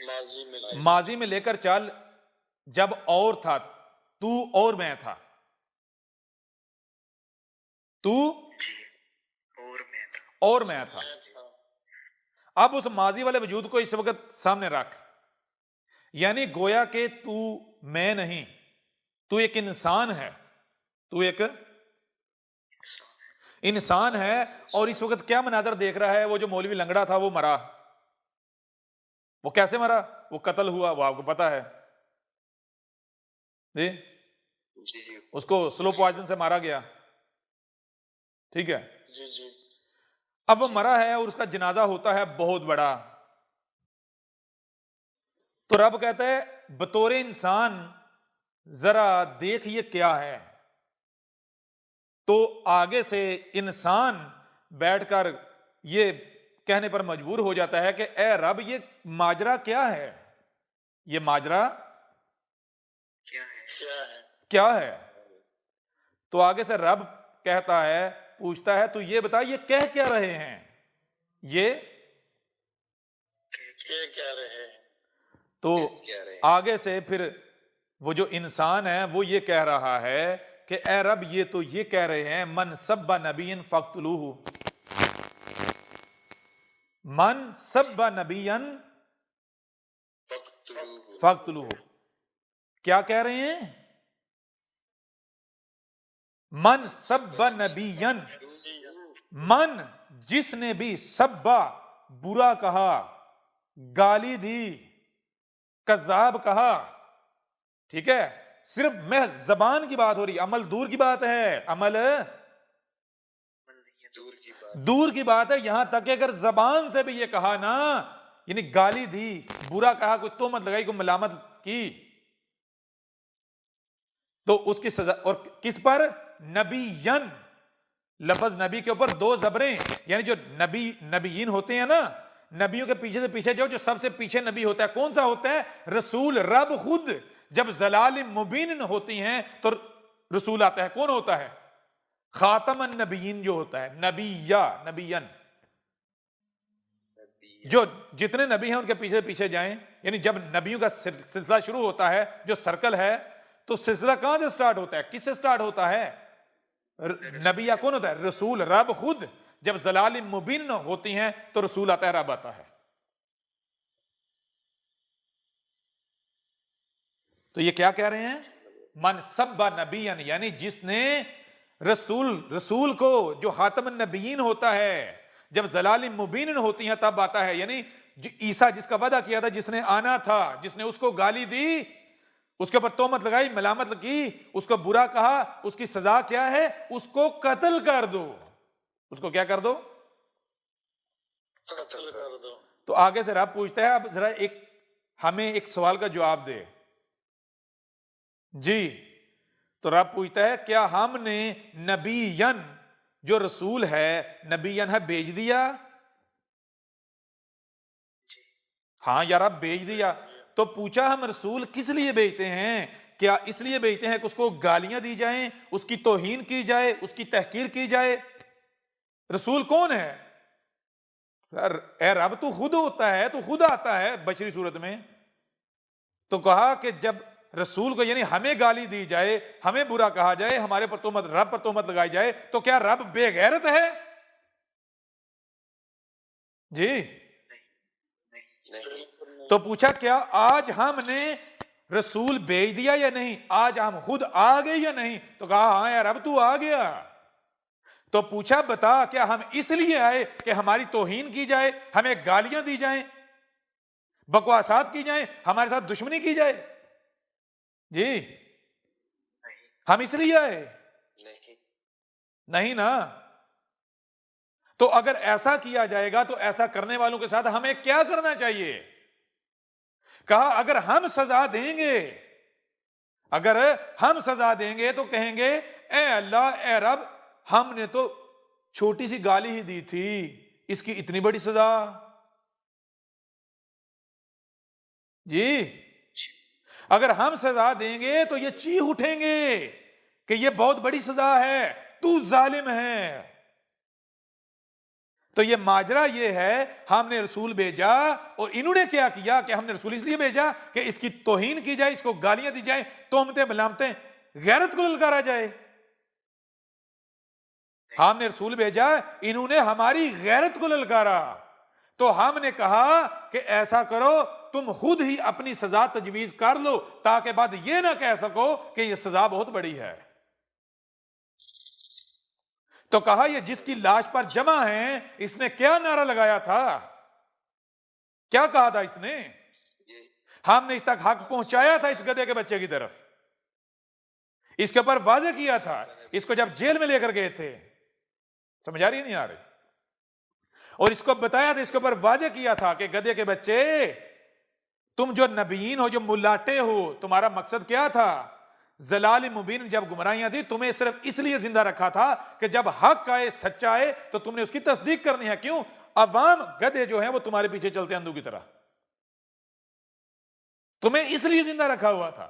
माजी में। माजी में लेकर चल, जब और था तू और मैं था, तू और मैं था। अब उस माजी वाले वजूद को इस वक्त सामने रख, यानी गोया कि तू मैं नहीं, तू एक इंसान है, तू एक इंसान है। और इस वक्त क्या मनाजर देख रहा है? वो जो मौलवी लंगड़ा था वो मरा। वो कैसे मरा? वो कत्ल हुआ, वो आपको पता है जी। जी उसको स्लो पॉइजन से मारा गया, ठीक है। जी जी। अब वो मरा है और उसका जनाजा होता है बहुत बड़ा। तो रब कहता है बतौर इंसान जरा देख ये क्या है। तो आगे से इंसान बैठकर ये कहने पर मजबूर हो जाता है कि ए रब ये माजरा क्या है, ये माजरा क्या है? क्या है? तो आगे से रब कहता है, पूछता है, तू ये बता ये कह क्या रहे हैं, ये क्या रहे हैं? तो क्या रहे हैं? आगे से फिर वो जो इंसान है वो ये कह रहा है कि ए रब ये तो ये कह रहे हैं मन सब्बा नबीयन फक्तलूहु, मन सब्बा नबीयन फक्तलूहु। क्या कह रहे हैं? मन सब्बा नबीयन, मन जिसने भी सब्बा बुरा कहा, गाली दी, कज़ाब कहा, ठीक है। सिर्फ महज जबान की बात हो रही, अमल दूर की बात है, अमल दूर की बात दूर की बात है, यहां तक कि अगर जबान से भी ये कहा ना, यानी गाली दी, बुरा कहा, कोई तोहमत लगाई, कोई मलामत की, तो उसकी सजा। और किस पर? नबीयन, लफ्ज नबी के ऊपर दो जबरें, यानी जो नबीयीन होते हैं ना, नबियों के पीछे से पीछे जो सबसे पीछे नबी होता है, कौन सा होता है? रसूल। रब खुद जब जलाल मुबीन होती हैं तो रसूल आता है। कौन होता है? खातमन नबीयीन जो होता है, नबीयन, जो जितने नबी हैं उनके पीछे पीछे जाएं। यानी जब नबियों का सिलसिला शुरू होता है, जो सर्कल है, तो सिलसिला कहां से स्टार्ट होता है? किससे स्टार्ट होता है? नबी या कौन होता है? रसूल। रब खुद जब जलाल मुबीन होती हैं तो रसूल आता है, रब आता है। तो ये क्या कह रहे हैं? मन सब्बा नबीयन, यानी जिसने रसूल को, जो खातमन नबीयीन होता है, जब जलाल मुबीन होती हैं तब आता है। यानी ईसा जिसका वादा किया था, जिसने आना था, जिसने उसको गाली दी, उसके ऊपर तोहमत लगाई, मलामत की, उसको बुरा कहा, उसकी सजा क्या है? उसको कत्ल कर दो। उसको क्या कर दो? कत्ल कर दो। तो आगे से रब पूछता है, अब जरा हमें एक सवाल का जवाब दे जी। तो रब पूछता है, क्या हमने नबीयन, जो रसूल है, नबीयन है, भेज दिया? हाँ यार, अब भेज दिया। तो पूछा, हम रसूल किस लिए भेजते हैं? क्या इसलिए भेजते हैं कि उसको गालियां दी जाएं, उसकी तौहीन की जाए, उसकी तहकीर की जाए? रसूल कौन है? ए रब तू खुद होता है, तू खुद आता है बशरी सूरत में। तो कहा कि जब रसूल को, यानी हमें गाली दी जाए, हमें बुरा कहा जाए, हमारे पर तोहमत, रब पर तोहमत लगाई जाए, तो क्या रब बेगैरत है? जी नहीं। तो पूछा, क्या आज हमने रसूल भेज दिया या नहीं? आज हम खुद आ गए या नहीं? तो कहा हाँ यार, अब तू आ गया। तो पूछा, बता, क्या हम इसलिए आए कि हमारी तौहीन की जाए, हमें गालियां दी जाएं, बकवासात की जाएं, हमारे साथ दुश्मनी की जाए? जी, हम इसलिए आए? नहीं ना। तो अगर ऐसा किया जाएगा तो ऐसा करने वालों के साथ हमें क्या करना चाहिए? कहा, अगर हम सजा देंगे, अगर हम सजा देंगे तो कहेंगे, ए अल्लाह, ए रब, हमने तो छोटी सी गाली ही दी थी, इसकी इतनी बड़ी सजा? जी, अगर हम सजा देंगे तो ये चीख उठेंगे कि ये बहुत बड़ी सजा है, तू जालिम है। तो ये माजरा ये है, हमने रसूल भेजा और इन्होंने क्या किया कि हमने रसूल इसलिए भेजा कि इसकी तौहीन की जाए, इसको गालियां दी जाए, तोहमतें मलामतें, गैरत को ललकारा जाए। हमने रसूल भेजा, इन्होंने हमारी गैरत को ललकारा। तो हमने कहा कि ऐसा करो, तुम खुद ही अपनी सजा तजवीज कर लो, ताकि बाद ये ना कह सको कि यह सजा बहुत बड़ी है। तो कहा, ये जिसकी लाश पर जमा है, इसने क्या नारा लगाया था? क्या कहा था इसने? हमने इस तक हक पहुंचाया था इस गधे के बच्चे की तरफ, इसके ऊपर वाजे किया था, इसको जब जेल में लेकर गए थे। समझ आ रही नहीं आ रही? और इसको बताया था, इसके ऊपर वाजे किया था कि गधे के बच्चे, तुम जो नबीयीन हो, जो मुलाटे हो, तुम्हारा मकसद क्या था? जलाल मुबीन जब गुमराहियां थी, तुम्हें सिर्फ इसलिए जिंदा रखा था कि जब हक आए, सच्चा आए, तो तुमने उसकी तस्दीक करनी है। क्यों? अवाम गधे जो है वो तुम्हारे पीछे चलते अंधों की तरह, तुम्हें इसलिए जिंदा रखा हुआ था।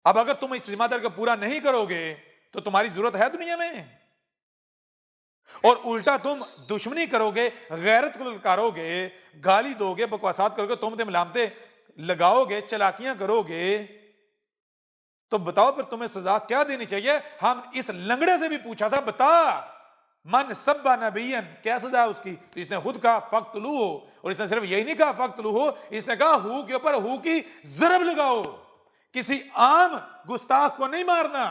अब अगर तुम इस जिम्मेदारी को पूरा नहीं करोगे तो तुम्हारी जरूरत है दुनिया में, और उल्टा तुम दुश्मनी करोगे, गैरत को ललकारोगे, गाली दोगे, बकवासात करोगे, तोहमतें मलामतें लगाओगे, चलाकियां करोगे, तो बताओ फिर तुम्हें सजा क्या देनी चाहिए? हम इस लंगड़े से भी पूछा था, बता, मन सब्बा नबीयन, क्या सजा उसकी? तो इसने खुद कहा फक्तलू हो, और इसने सिर्फ यही नहीं कहा फक्तलू हो, इसने कहा हु के ऊपर हु की जरब लगाओ। किसी आम गुस्ताख को नहीं मारना,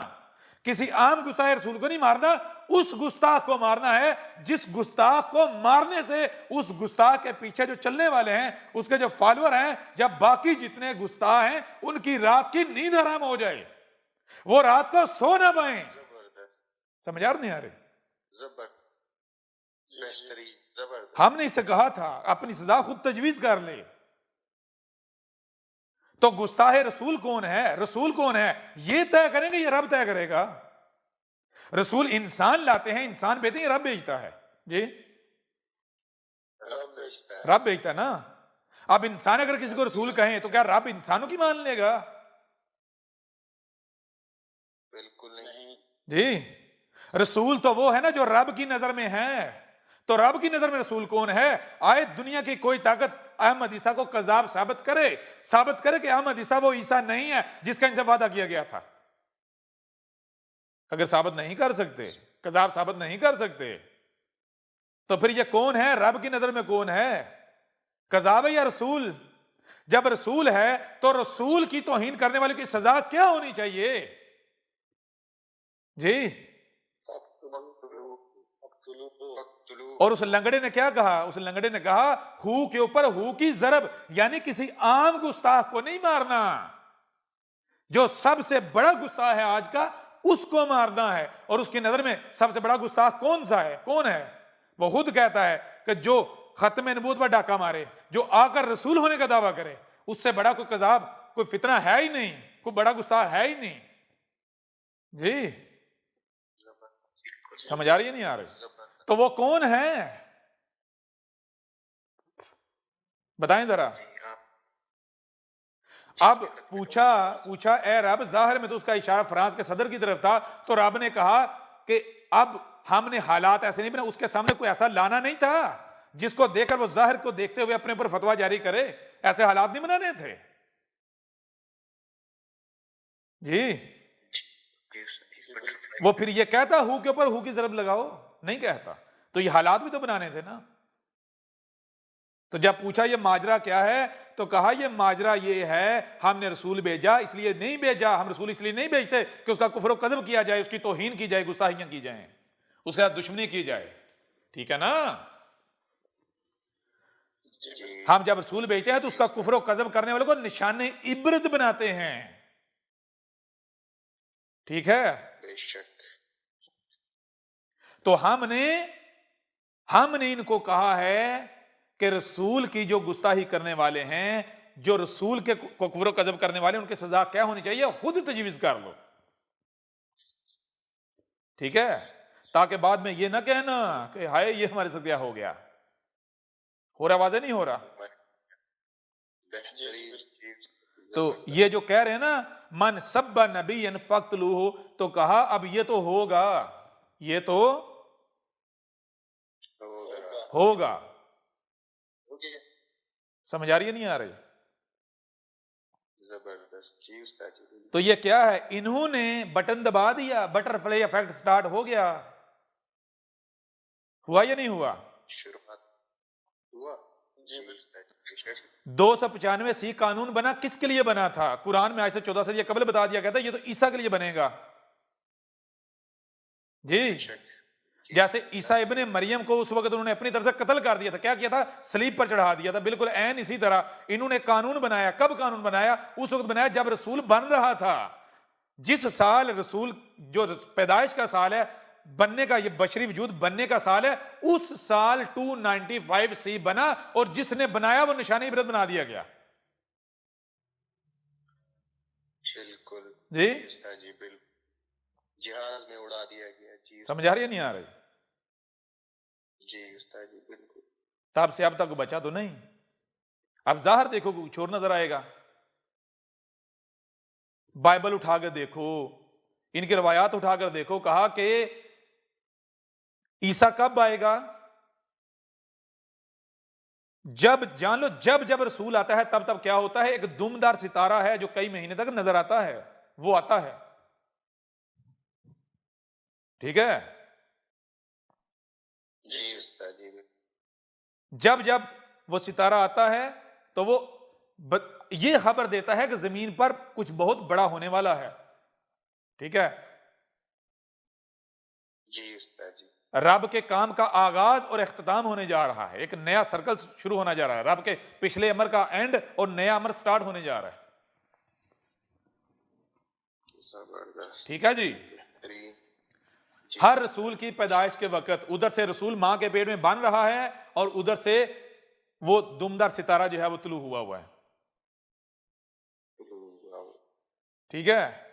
किसी आम गुस्ताख रसूल को नहीं मारना, उस गुस्ताख को मारना है जिस गुस्ताख को मारने से उस गुस्ताख के पीछे जो चलने वाले हैं, उसके जो फॉलोअर हैं, या बाकी जितने गुस्ताख हैं, उनकी रात की नींद हराम हो जाए, वो रात को सो ना पाए। जबरदस्त, समझ आ रही नहीं आ रही? जबरदस्त। बेहतरीन, जबरदस्त। हमने इसे कहा था अपनी सजा खुद तजवीज कर ले। तो गुस्ताहे रसूल कौन है, रसूल कौन है, ये तय करेंगे, ये रब तय करेगा। रसूल इंसान लाते हैं, इंसान भेजते हैं, रब भेजता है जी, रब भेजता है। रब भेजता है ना। अब इंसान अगर किसी को रसूल कहें तो क्या रब इंसानों की मान लेगा? बिल्कुल नहीं। जी, रसूल तो वो है ना जो रब की नजर में है। तो रब की नजर में रसूल कौन है? आए दुनिया की कोई ताकत अहमद ईसा को कज़ाब साबित करे कि अहमद ईसा वो ईसा नहीं है जिसका इनसे वादा किया गया था। अगर साबित नहीं कर सकते, कज़ाब साबित नहीं कर सकते, तो फिर ये कौन है? रब की नजर में कौन है? कज़ाब है या रसूल? जब रसूल है तो रसूल की तौहीन करने वाले की सजा क्या होनी चाहिए जी? और उस लंगड़े ने क्या कहा? उस लंगड़े ने कहा हु के ऊपर हु की जरब, यानी किसी आम गुस्ताख को नहीं मारना, जो सबसे बड़ा गुस्ताख है आज का उसको मारना है। और उसकी नजर में सबसे बड़ा गुस्ताख कौन सा है? कौन है? वो खुद कहता है कि जो खत्म नबूवत पर डाका मारे, जो आकर रसूल होने का दावा करे, उससे बड़ा कोई कज़ाब, कोई फितना है ही नहीं, कोई बड़ा गुस्ताख है ही नहीं जी। समझ आ रही है नहीं आ रही? तो वो कौन है बताएं जरा। अब पूछा ए रब, जाहिर में तो उसका इशारा फ्रांस के सदर की तरफ था, तो रब ने कहा कि अब हमने हालात ऐसे नहीं बना, उसके सामने कोई ऐसा लाना नहीं था जिसको देखकर वो जाहिर को देखते हुए अपने ऊपर फतवा जारी करे। ऐसे हालात नहीं बनाने थे जी। वो फिर ये कहता हु के ऊपर हु की जरब लगाओ? नहीं कहता। तो ये हालात भी तो बनाने थे ना। तो जब पूछा ये माजरा क्या है, तो कहा ये माजरा ये है हमने रसूल भेजा, इसलिए नहीं भेजा, हम रसूल इसलिए नहीं भेजते कि उसका कुफ्र व कज़ब किया जाए, उसकी तौहीन की जाए, गुस्ताखियां की जाए, उसके साथ दुश्मनी की जाए। ठीक है ना? हम जब रसूल भेजते हैं तो उसका कुफ्र व कज़ब करने वाले को निशाने इबरत बनाते हैं। ठीक है? बेशक। तो हमने इनको कहा है कि रसूल की जो गुस्ताही करने वाले हैं, जो रसूल के कुफ्र कज़ब करने वाले, उनकी सजा क्या होनी चाहिए खुद तजवीज कर लो। ठीक है? ताकि बाद में ये ना कहना कि हाय ये हमारे साथ क्या हो गया। हो रहा? वाज़ेह नहीं हो रहा? तो ये जो कह रहे हैं ना मन सब्बा नबिय्यन फक्तलूहु, तो कहा अब ये तो होगा, ये तो होगा। समझ आ रही है नहीं आ रही? जबरदस्त जी उस्ताद जी। तो ये क्या है? इन्होंने बटन दबा दिया, बटरफ्लाई इफेक्ट स्टार्ट हो गया। हुआ या नहीं हुआ? शुरुआत हुआ जी उस्ताद। 295 कानून बना, किसके लिए बना था? कुरान में आयत से 14 से ये कबल बता दिया गया था ये तो ईसा के लिए बनेगा जी। जैसे ईसा इब्ने मरियम को उस वक्त उन्होंने अपनी तरफ से कत्ल कर दिया था, क्या किया था? सलीब पर चढ़ा दिया था। बिल्कुल ऐन इसी तरह इन्होंने कानून बनाया। कब कानून बनाया? उस वक्त बनाया जब रसूल बन रहा था। जिस साल रसूल, जो पैदाइश का साल है, बनने का, ये बशरी वजूद बनने का साल है, उस साल 295 बना, और जिसने बनाया वो निशानी इबरत बना दिया गया। बिल्कुल जी उस्ताद जी, बिल्कुल जहाज में उड़ा दिया गया जी। समझ आ रही है नहीं आ रही? जी उस्ताद जी बिल्कुल। तब से अब तक बचा तो नहीं। अब जाहिर देखो कुछ और नजर आएगा। बाइबल उठाकर देखो, इनकी रवायात उठाकर देखो, कहा कि ईसा कब आएगा? जब जान लो, जब रसूल आता है तब तब क्या होता है? एक दुमदार सितारा है जो कई महीने तक नजर आता है, वो आता है। ठीक है? जी उस्ताद जी। जब वो सितारा आता है तो वो ये खबर देता है कि जमीन पर कुछ बहुत बड़ा होने वाला है। ठीक है? जी उस्ताद जी। रब के काम का आगाज और इख्तिताम होने जा रहा है। एक नया सर्कल शुरू होना जा रहा है। रब के पिछले अमर का एंड और नया अमर स्टार्ट होने जा रहा है। जबरदस्त। ठीक है जी? जी हर रसूल की पैदाइश के वक्त उधर से रसूल मां के पेट में बन रहा है और उधर से वो दुमदार सितारा जो है वो तुलू हुआ है। वाह, ठीक है।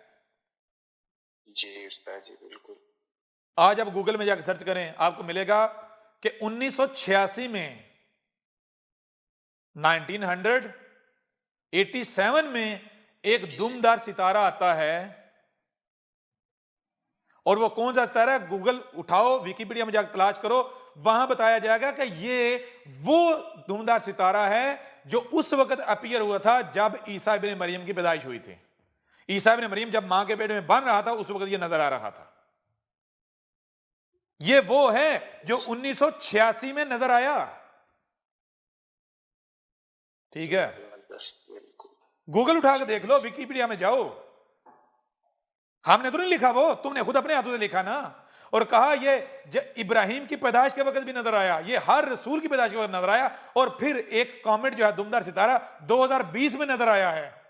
जी उस्ताद जी बिल्कुल। आज आप गूगल में जाकर सर्च करें, आपको मिलेगा कि 1986 में 1987 में एक दुमदार सितारा आता है। और वो कौन सा सितारा है? गूगल उठाओ, विकिपीडिया में जाकर तलाश करो, वहां बताया जाएगा कि ये वो दुमदार सितारा है जो उस वक्त अपीयर हुआ था जब ईसा इब्न मरियम की पैदाइश हुई थी। ईसा इब्न मरियम जब मां के पेट में बन रहा था उस वक्त ये नजर आ रहा था। ये वो है जो 1986 में नजर आया। ठीक है, जबरदस्त बिल्कुल। गूगल उठा के देख लो, विकिपीडिया में जाओ। हमने तो नहीं लिखा, वो तुमने खुद अपने हाथों से लिखा ना। और कहा ये इब्राहिम की पैदाइश के वक्त भी नजर आया, ये हर रसूल की पैदाइश के वक्त नजर आया। और फिर एक कॉमेट जो है दुमदार सितारा 2020 में नजर आया है।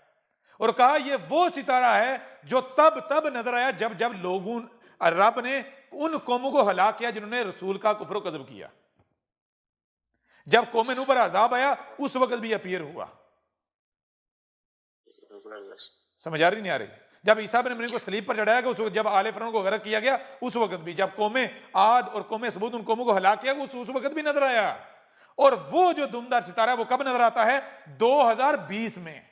और कहा ये वो सितारा है जो तब नजर आया जब जब लोगों रब ने उन कौमों को हलाक किया जिन्होंने रसूल का कुफ्र कज़ब किया। जब कौम नूह पर अजाब आया उस वक्त भी अपीयर हुआ। जबरदस्त। समझ आ रही नहीं आ रही? जब ईसा बिन मरियम को सलीब पर चढ़ाया गया उस वक्त, जब आले फिरौन को गर्क किया गया उस वक्त भी, जब कौमे आद और कौमे सबूत उन कौमों को हलाक किया उस वक्त भी नजर आया। और वो जो दुमदार सितारा है वो कब नजर आता है? 2020 में।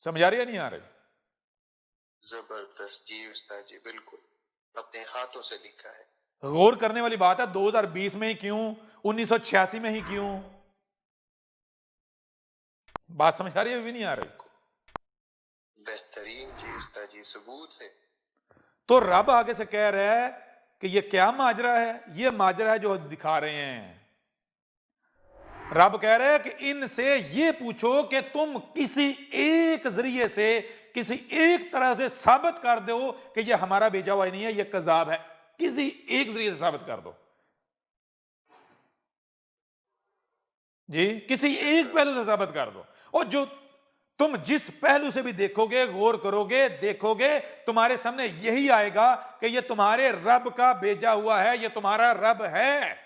समझ आ रही है नहीं आ रही? जबरदस्त जी उस्ताद जी बिल्कुल, अपने हाथों से लिखा है। गौर करने वाली बात है, 2020 में ही क्यों, 1986 में ही क्यों? बात समझ आ रही है? भी नहीं आ रही? बेहतरीन जी उस्ताद जी, सबूत है। तो रब आगे से कह रहा है कि ये क्या माजरा है? ये माजरा है जो दिखा रहे हैं। रब कह रहे हैं कि इनसे ये पूछो कि तुम किसी एक जरिए से, किसी एक तरह से साबित कर दो कि ये हमारा भेजा हुआ नहीं है, ये कज़ाब है। किसी एक जरिए से साबित कर दो जी, किसी एक पहलू से साबित कर दो। और जो तुम जिस पहलू से भी देखोगे, गौर करोगे, देखोगे, तुम्हारे सामने यही आएगा कि ये तुम्हारे रब का भेजा हुआ है, ये तुम्हारा रब है।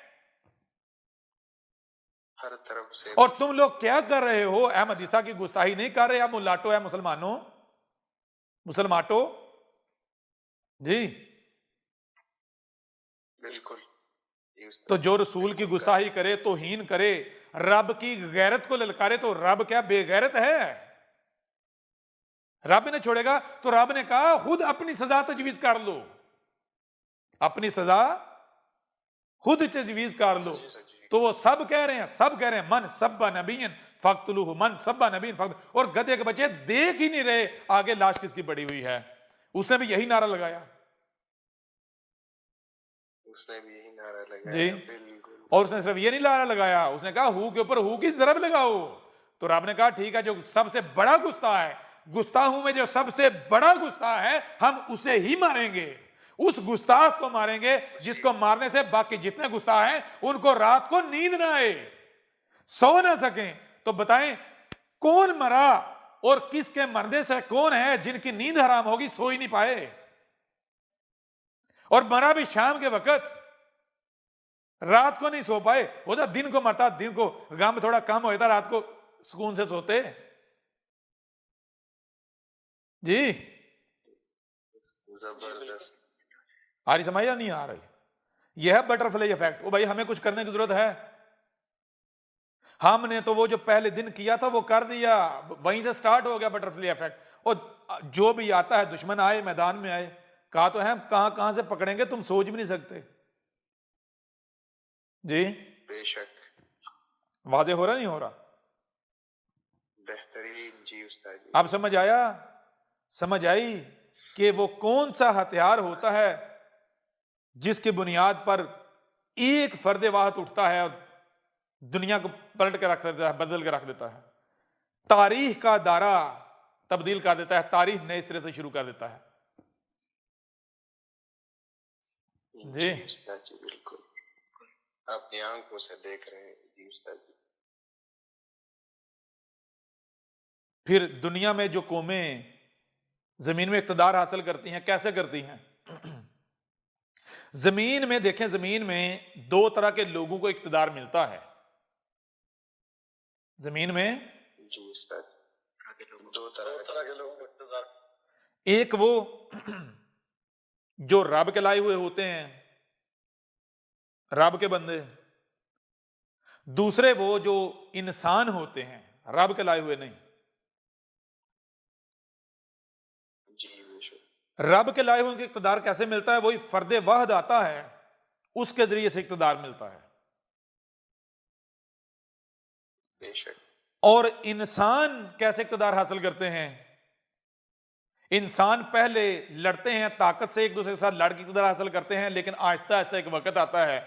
हर तरफ से। और तुम लोग क्या कर रहे हो? अहमदीसा की गुस्ताही नहीं कर रहे आप मुलाटो है मुसलमानों, मुसलमाटो जी। बिल्कुल। तो जो रसूल की गुस्ताही करे, तो हीन करे, रब की गैरत को ललकारे, तो रब क्या बेगैरत है? रब ने छोड़ेगा? तो रब ने कहा खुद अपनी सजा तजवीज कर लो, अपनी सजा खुद तजवीज कर लो। तो वो सब कह रहे हैं, सब कह रहे हैं मन सब्बा नबीयन फक्तलूहु, मन सब्बा नबीयन फक्त। और गधे के बच्चे देख ही नहीं रहे आगे लाश किसकी पड़ी हुई है। उसने भी यही नारा लगाया, उसने भी यही नारा लगाया। जी। बिल्कुल। और उसने सिर्फ ये नहीं नारा लगाया, उसने कहा हु के ऊपर हु की जरब लगाओ। तो रब ने कहा ठीक है, जो सबसे बड़ा गुस्ताह है, गुस्ताहों में जो सबसे बड़ा गुस्ताह है, हम उसे ही मारेंगे। उस गुस्ताख को मारेंगे जिसको मारने से बाकी जितने गुस्ताह हैं उनको रात को नींद ना आए, सो ना सकें। तो बताएं कौन मरा और किसके मरने से कौन है जिनकी नींद हराम होगी, सो ही नहीं पाए। और मरा भी शाम के वक्त, रात को नहीं सो पाए। होता दिन को मरता, दिन को गम थोड़ा कम होता, रात को सुकून से सोते जी। जबरदस्त। आ रही समझ या नहीं आ रही? यह है बटरफ्लाई इफेक्ट। ओ भाई हमें कुछ करने की जरूरत है? हमने तो वो जो पहले दिन किया था वो कर दिया, वहीं से स्टार्ट हो गया बटरफ्लाई इफेक्ट। और जो भी आता है, दुश्मन आए, मैदान में आए, कहा तो है कहां से पकड़ेंगे तुम सोच भी नहीं सकते जी। बेशक। वाजे हो रहा नहीं हो रहा? बेहतरीन जी उस्ताद जी। अब समझ आया, समझ आई कि वो कौन सा हथियार होता है जिसकी बुनियाद पर एक फर्द वाहद उठता है और दुनिया को पलट के रख देता है, बदल के रख देता है, तारीख का दायरा तब्दील कर देता है, तारीख नए सिरे से शुरू कर देता है जी। उस्ताद जी बिल्कुल, अपनी आंखों से देख रहे हैं जी उस्ताद जी। फिर दुनिया में जो कौमें जमीन में इक्तदार हासिल करती हैं। कैसे करती हैं? जमीन में देखें, जमीन में दो तरह के लोगों को इक्तदार मिलता है। जमीन में जी सर, आगे लोगों दो दो तरह तरह के लोगों को इख्तियार, एक वो जो रब के लाए हुए होते हैं, रब के बंदे। दूसरे वो जो इंसान होते हैं, रब के लाए हुए नहीं। जी बेशक, रब के लाए हुए को इक्तदार कैसे मिलता है? वही फर्द वाहद आता है, उसके जरिए से इक्तदार मिलता है। बेशक, और इंसान कैसे इक्तदार हासिल करते हैं? इंसान पहले लड़ते हैं, ताकत से एक दूसरे के साथ लड़ के इक्तदार हासिल करते हैं, लेकिन आहिस्ता आहिस्ता एक वक्त आता है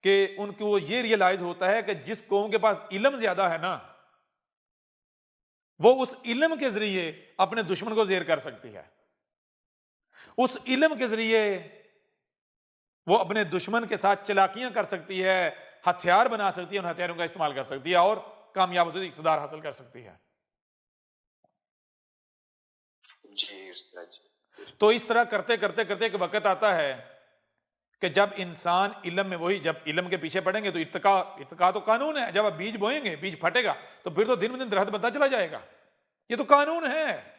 कि उनको ये रियलाइज होता है कि जिस कौम के पास इल्म ज्यादा है ना, वो उस इल्म के जरिए अपने दुश्मन को जेर कर सकती है। उस इल्म के जरिए वो अपने दुश्मन के साथ चालाकियां कर सकती है, हथियार बना सकती है, उन हथियारों का इस्तेमाल कर सकती है और कामयाब से इक़्तिदार हासिल कर सकती है। जी उस्ताद जी, तो इस तरह करते करते करते एक वक्त आता है कि जब इंसान इल्म में, वही जब इल्म के पीछे पड़ेंगे तो इत्तका तो कानून है। जब आप बीज बोएंगे, बीज फटेगा, तो फिर तो दिन ब दिन दरख्त बनता चला जाएगा। ये तो कानून है।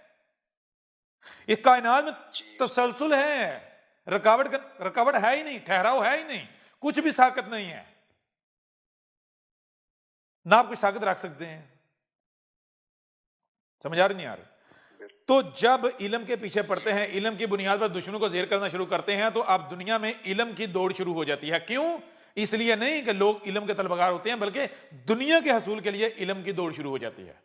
इस कायनात में जी तसलसल है, रुकावट है ही नहीं, ठहराव है ही नहीं, कुछ भी साकत नहीं है ना आप कुछ साकत रख सकते हैं। समझ आ रही नहीं आ रही? तो जब इल्म के पीछे पड़ते हैं, इल्म की बुनियाद पर दुश्मनों को जेर करना शुरू करते हैं, तो अब दुनिया में इल्म की दौड़ शुरू हो जाती है। क्यों? इसलिए नहीं कि लोग इल्म के तलबगार होते हैं, बल्कि दुनिया के हसूल के लिए इल्म की दौड़ शुरू हो जाती है,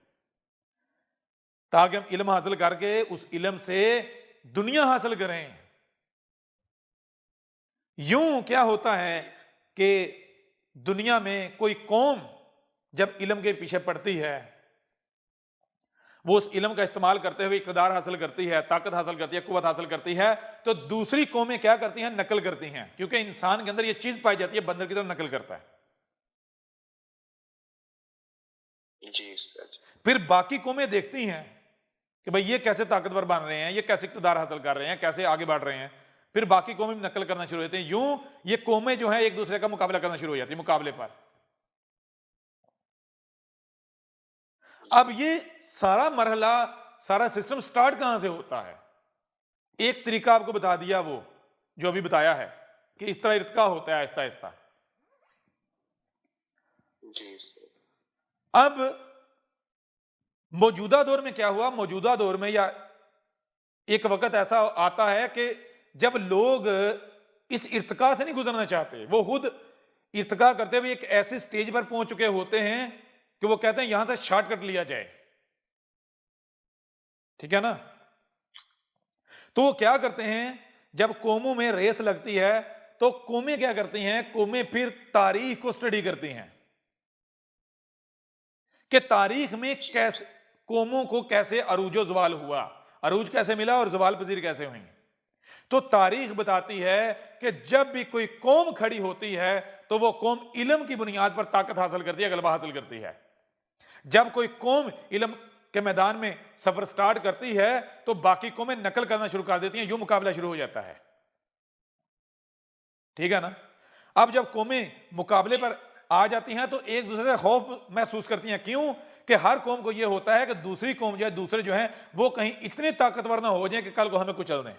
ताकि हम इल्म हासिल करके उस इल्म से दुनिया हासिल करें। यूं क्या होता है कि दुनिया में कोई कौम जब इल्म के पीछे पड़ती है, वो उस इल्म का इस्तेमाल करते हुए इक़्तिदार हासिल करती है, ताकत हासिल करती है, कुव्वत हासिल करती है, तो दूसरी कौमें क्या करती हैं? नकल करती हैं, क्योंकि इंसान के अंदर ये चीज पाई जाती है, बंदर की तरह नकल करता है। जी उस्ताद जी, फिर बाकी कौमें देखती हैं कि भाई ये कैसे ताकतवर बन रहे हैं, ये कैसे इक़्तिदार हासिल कर रहे हैं, कैसे आगे बढ़ रहे हैं। फिर बाकी कौमें भी नकल करना शुरू होते हैं। यूं ये कौमें जो हैं एक दूसरे का मुकाबला करना शुरू हो जाती है, मुकाबले पर। अब ये सारा मरहला, सारा सिस्टम स्टार्ट कहां से होता है? एक तरीका आपको बता दिया, वो जो अभी बताया है कि इस तरह इर्तिका होता है आहिस्ता आहिस्ता। जी उस्ताद, अब मौजूदा दौर में क्या हुआ? मौजूदा दौर में या एक वक्त ऐसा आता है कि जब लोग इस इर्तिका से नहीं गुजरना चाहते, वो खुद इर्तिका करते हुए एक ऐसी स्टेज पर पहुंच चुके होते हैं कि वो कहते हैं यहां से शॉर्टकट लिया जाए। ठीक है ना? तो वो क्या करते हैं, जब कौमों में रेस लगती है तो कौमें क्या करती हैं? कौमें फिर तारीख को स्टडी करती हैं कि तारीख में कैसे कौमों को कैसे अरूजो जवाल हुआ, अरूज कैसे मिला और जवाल पजीर कैसे हुई। तो तारीख बताती है कि जब भी कोई कौम खड़ी होती है तो वो कौम इल्म की बुनियाद पर ताकत हासिल करती है, गलबा हासिल करती है। जब कोई कौम इल्म के मैदान में सफर स्टार्ट करती है तो बाकी कौमें नकल करना शुरू कर देती हैं, यूं मुकाबला शुरू हो जाता है। ठीक है ना? अब जब कौमें मुकाबले पर आ जाती हैं तो एक दूसरे से खौफ महसूस करती हैं। क्यों? कि हर कौम को यह होता है कि दूसरी कौम जो है, दूसरे जो हैं, वो कहीं इतने ताकतवर ना हो जाए कि कल को हमें कुचल दें।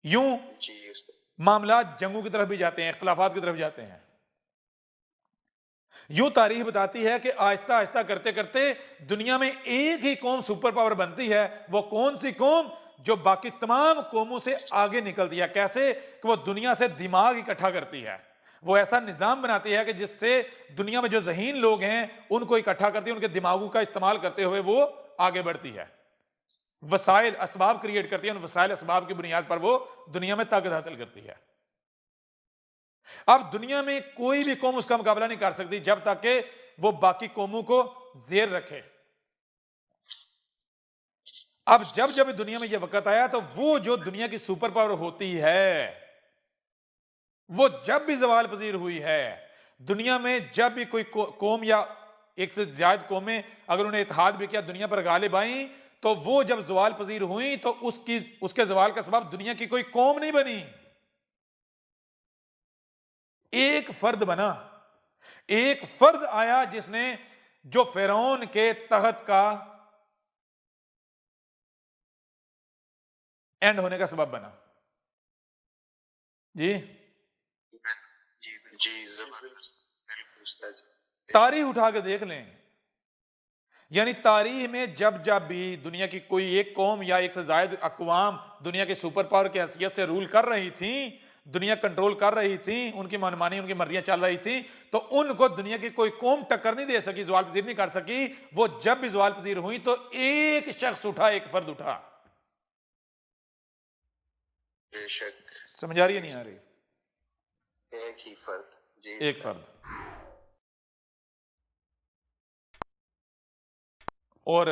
यूं जी उस्ताद, मामला जंगों की तरफ भी जाते हैं, इख्तिलाफात की तरफ जाते हैं। यूं तारीख बताती है कि आहिस्ता आहिस्ता करते करते दुनिया में एक ही कौम सुपर पावर बनती है। वो कौन सी कौम? जो बाकी तमाम कौमों से आगे निकलती है। कैसे? कि वो दुनिया से दिमाग इकट्ठा करती है, वो ऐसा निजाम बनाती है कि जिससे दुनिया में जो ज़हीन लोग हैं उनको इकट्ठा करती है, उनके दिमागों का इस्तेमाल करते हुए वो आगे बढ़ती है, वसाइल असबाब क्रिएट करती है, उन वसाइल असबाब की बुनियाद पर वो दुनिया में ताकत हासिल करती है। अब दुनिया में कोई भी कौम उसका मुकाबला नहीं कर सकती जब तक कि वो बाकी कौमों को जेर रखे। अब जब जब दुनिया में यह वक्त आया तो वो जो दुनिया की सुपर पावर होती है, वो जब भी जवाल पजीर हुई है, दुनिया में जब भी कोई कौम या एक से ज्यादा कौमें अगर उन्हें इत्तेहाद भी किया, दुनिया पर गालिब आई, तो वो जब जवाल पजीर हुई तो उसके जवाल का सबब दुनिया की कोई कौम नहीं बनी, एक फर्द बना। एक फर्द आया जिसने जो फिरौन के तहत का एंड होने का सबब बना। जी जी जबरदस्त, बिल्कुल उस्ताद जी। तारीख उठा के देख लें, यानी तारीख में जब जब भी दुनिया की कोई एक कौम या एक से ज्यादा अक़वाम दुनिया के सुपर पावर की हैसियत से रूल कर रही थी, दुनिया कंट्रोल कर रही थी, उनकी मनमानी उनकी मर्जियां चल रही थी, तो उनको दुनिया की कोई कौम टक्कर नहीं दे सकी, जवाल पजीर नहीं कर सकी। वो जब भी जवाल पजीर हुई तो एक शख्स उठा, एक फर्द उठा। बेशक, समझ आ रही है नहीं आ रही? एक ही फर्द जी, एक फर्द। और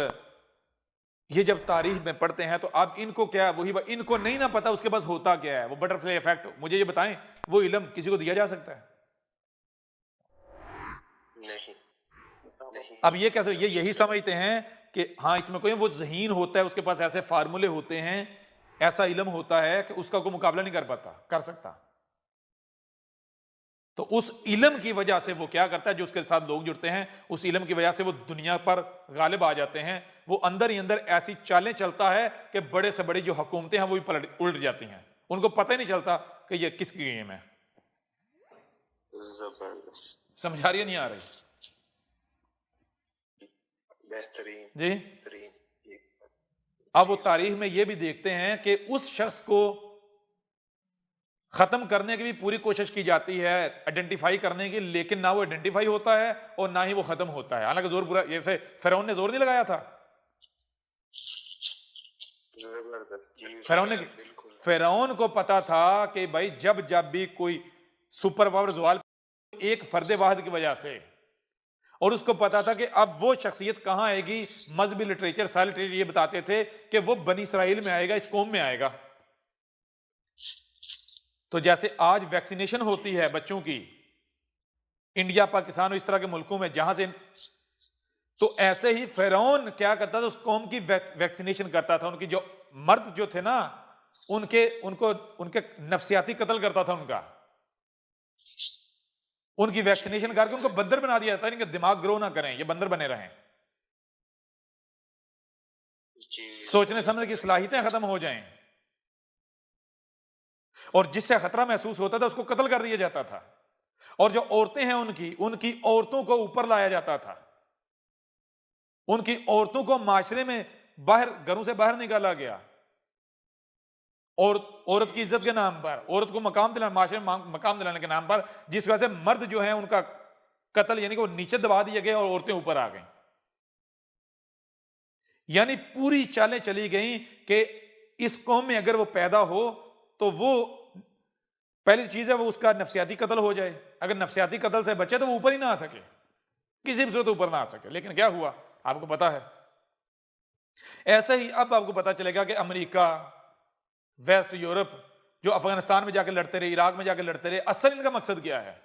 ये जब तारीख में पढ़ते हैं तो अब इनको क्या, वही इनको नहीं ना पता उसके पास होता क्या है, वो बटरफ्लाई इफेक्ट। मुझे ये बताएं, वो इल्म किसी को दिया जा सकता है? नहीं नहीं। अब ये कैसे, ये यही समझते हैं कि हाँ इसमें कोई वो ज़हीन होता है, उसके पास ऐसे फार्मूले होते हैं, ऐसा इल्म होता है कि उसका कोई मुकाबला नहीं कर सकता। तो उस इल्म की वजह से वो क्या करता है, जो उसके साथ लोग जुड़ते हैं, उस इल्म की वजह से वो दुनिया पर गालिब आ जाते हैं। वो अंदर ही अंदर ऐसी चालें चलता है कि बड़े से बड़ी जो हुकूमतें हैं वो भी उल्ट जाती हैं, उनको पता ही नहीं चलता कि ये किसकी गेम है। जबरदस्त, समझ आ रही है नहीं आ रही? बेहतरीन जी। बेहतरीन। अब वो तारीख में ये भी देखते हैं कि उस शख्स को खत्म करने की भी पूरी कोशिश की जाती है, आइडेंटिफाई करने की, लेकिन ना वो आइडेंटिफाई होता है और ना ही वो खत्म होता है। हालांकि जोर पूरा, जैसे फिरौन ने जोर नहीं लगाया था, फिरौन को पता था कि भाई जब जब भी कोई सुपर पावर जवाल एक फर्द वाहिद की वजह से, और उसको पता था कि अब वो शख्सियत कहां आएगी। मजहबी लिटरेचर, सारे लिटरेचर ये बताते थे कि वो बनी इसराइल में आएगा, इस कौम में आएगा। तो जैसे आज वैक्सीनेशन होती है बच्चों की इंडिया, पाकिस्तान और इस तरह के मुल्कों में जहां से, तो ऐसे ही फिरौन क्या करता था, उस कौम की वैक्सीनेशन करता था। उनकी जो मर्द जो थे ना, उनके नफ्सियाती कत्ल करता था उनकी वैक्सीनेशन करके उनको बंदर बना दिया जाता है, इनका दिमाग ग्रो ना करें, ये बंदर बने रहें, सोचने समझने की सलाहियतें खत्म हो जाएं, और जिससे खतरा महसूस होता था उसको कत्ल कर दिया जाता था। और जो औरतें हैं उनकी औरतों को ऊपर लाया जाता था, उनकी औरतों को माशरे में बाहर, घरों से बाहर निकाला गया, और औरत की इज्जत के नाम पर, औरत को मकाम दिलाने, माशरे में मकाम दिलाने के नाम पर, जिस वजह से मर्द जो है उनका कत्ल, यानी कि वो नीचे दबा दिए गए और औरतें ऊपर आ गई। यानी पूरी चालें चली गई कि इस कौम में अगर वो पैदा हो तो वो पहली चीज है वो उसका नफ्सियाती कत्ल हो जाए। अगर नफ्सियाती कत्ल से बचे तो वो ऊपर ही ना आ सके, किसी भी सूरत ऊपर ना आ सके। लेकिन क्या हुआ आपको पता है। ऐसे ही अब आपको पता चलेगा कि अमेरिका, वेस्ट यूरोप जो अफगानिस्तान में जाकर लड़ते रहे, इराक में जाकर लड़ते रहे, असल इनका मकसद क्या है।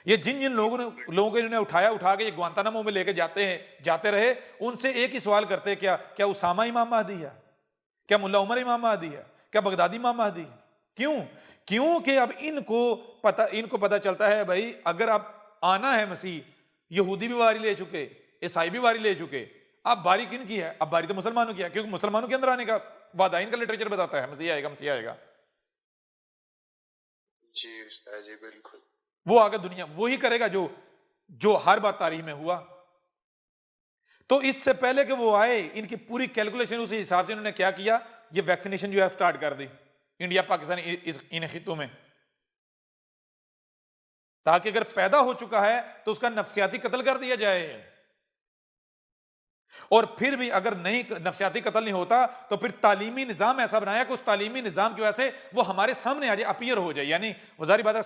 ये जिन लोगों को इन्होंने उठा के ये ग्वांतानामो में लेके जाते रहे, उनसे एक ही सवाल करते, क्या उसामा इमाम महदी है, क्या मुल्ला उमर इमाम महदी है, क्या बगदादी इमाम महदी? क्योंकि अब इनको पता चलता है भाई अगर अब आना है मसीह, यहूदी भी बारी ले चुके, ईसाई भी बारी ले चुके, अब बारी किन की है? अब बारी तो मुसलमानों की है, क्योंकि मुसलमानों के अंदर आने का वादा इनका लिटरेचर बताता है, मसीह आएगा, मसीह आएगा। जी उस्ताद जी बिल्कुल। वो आगे दुनिया वही करेगा जो हर बार तारीख में हुआ। तो इससे पहले कि वो आए, इनकी पूरी कैलकुलेशन उसी हिसाब से इन्होंने क्या किया, ये वैक्सीनेशन जो है स्टार्ट कर दी इंडिया पाकिस्तान इन खितों में, ताकि अगर पैदा हो चुका है तो उसका नफ्सियाती कत्ल कर दिया जाए। और फिर भी अगर नहीं, नफ्सियाती कत्ल नहीं होता तो फिर तालीमी निजाम ऐसा बनाया कि उस तालीमी निजाम की वजह से वो हमारे सामने आ जाए, अपीयर हो जाए। यानी वज़ारी बात है,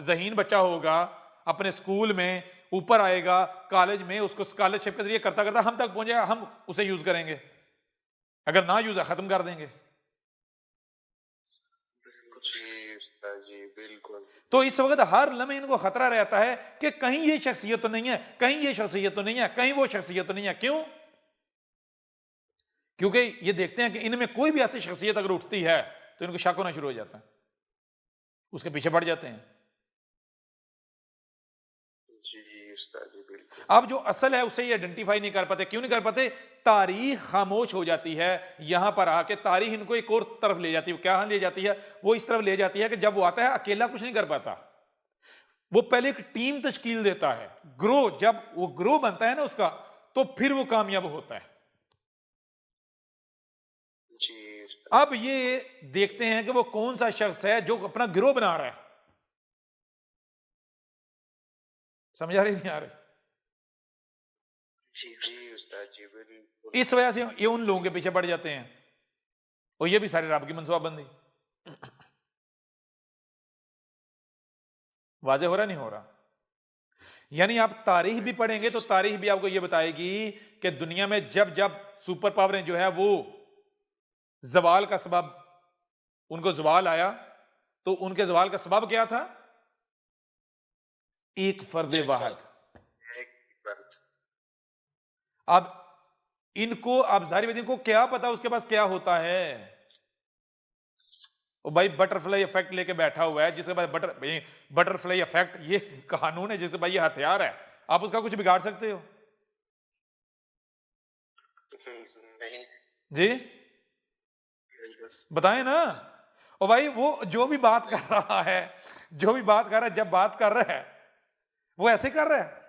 ज़हीन बच्चा होगा अपने स्कूल में, ऊपर आएगा कॉलेज में, उसको स्कॉलरशिप के जरिए करता करता हम तक पहुंचेगा, हम उसे यूज करेंगे, अगर ना यूज खत्म कर देंगे। जी उस्ताद जी बिल्कुल। बिल्कुल। तो इस वक्त हर लम्हे इनको खतरा रहता है कि कहीं ये शख्सियत तो नहीं है, कहीं ये शख्सियत तो नहीं है, कहीं वो शख्सियत तो नहीं है। क्यों? क्योंकि ये देखते हैं कि इनमें कोई भी ऐसी शख्सियत अगर उठती है तो इनको शक होना शुरू हो जाता है, उसके पीछे बढ़ जाते हैं। जी उस्ताद जी बिल्कुल। अब जो असल है उसे ये आइडेंटिफाई नहीं कर पाते। क्यों नहीं कर पाते? तारीख खामोश हो जाती है। यहां पर आके तारीख इनको एक और तरफ ले जाती है। क्या ले जाती है? वो इस तरफ ले जाती है कि जब वो आता है अकेला कुछ नहीं कर पाता, वो पहले एक टीम तश्कील देता है, ग्रो। जब वो ग्रो बनता है ना उसका, तो फिर वो कामयाब होता है। जी उस्ताद। अब ये देखते हैं कि वो कौन सा शख्स है जो अपना गिरोह बना रहा है। समझ आ रही नहीं आ रही? जी उस्ताद जी बिल्कुल। इस वजह से ये उन लोगों के पीछे पड़ जाते हैं, और ये भी सारी रब की मनसूबाबंदी। वाज़ेह हो रहा नहीं हो रहा? यानी आप तारीख भी पढ़ेंगे तो तारीख भी आपको ये बताएगी कि दुनिया में जब जब सुपर पावरें जो है वो जवाल का सबब, उनको जवाल आया, तो उनके जवाल का सबब क्या था? एक फर्द वाहिद। अब इनको, अब जाहिर बात है, इनको क्या पता उसके पास क्या होता है? वो भाई बटरफ्लाई इफेक्ट लेके बैठा हुआ है, जिसके पास बटरफ्लाई इफेक्ट ये कानून है, जिससे भाई ये हथियार है, आप उसका कुछ बिगाड़ सकते हो? नहीं। जी बताएं ना। और भाई वो जो भी बात कर रहा है, जो भी बात कर रहा है, जब बात कर रहा है वो ऐसे कर रहा है।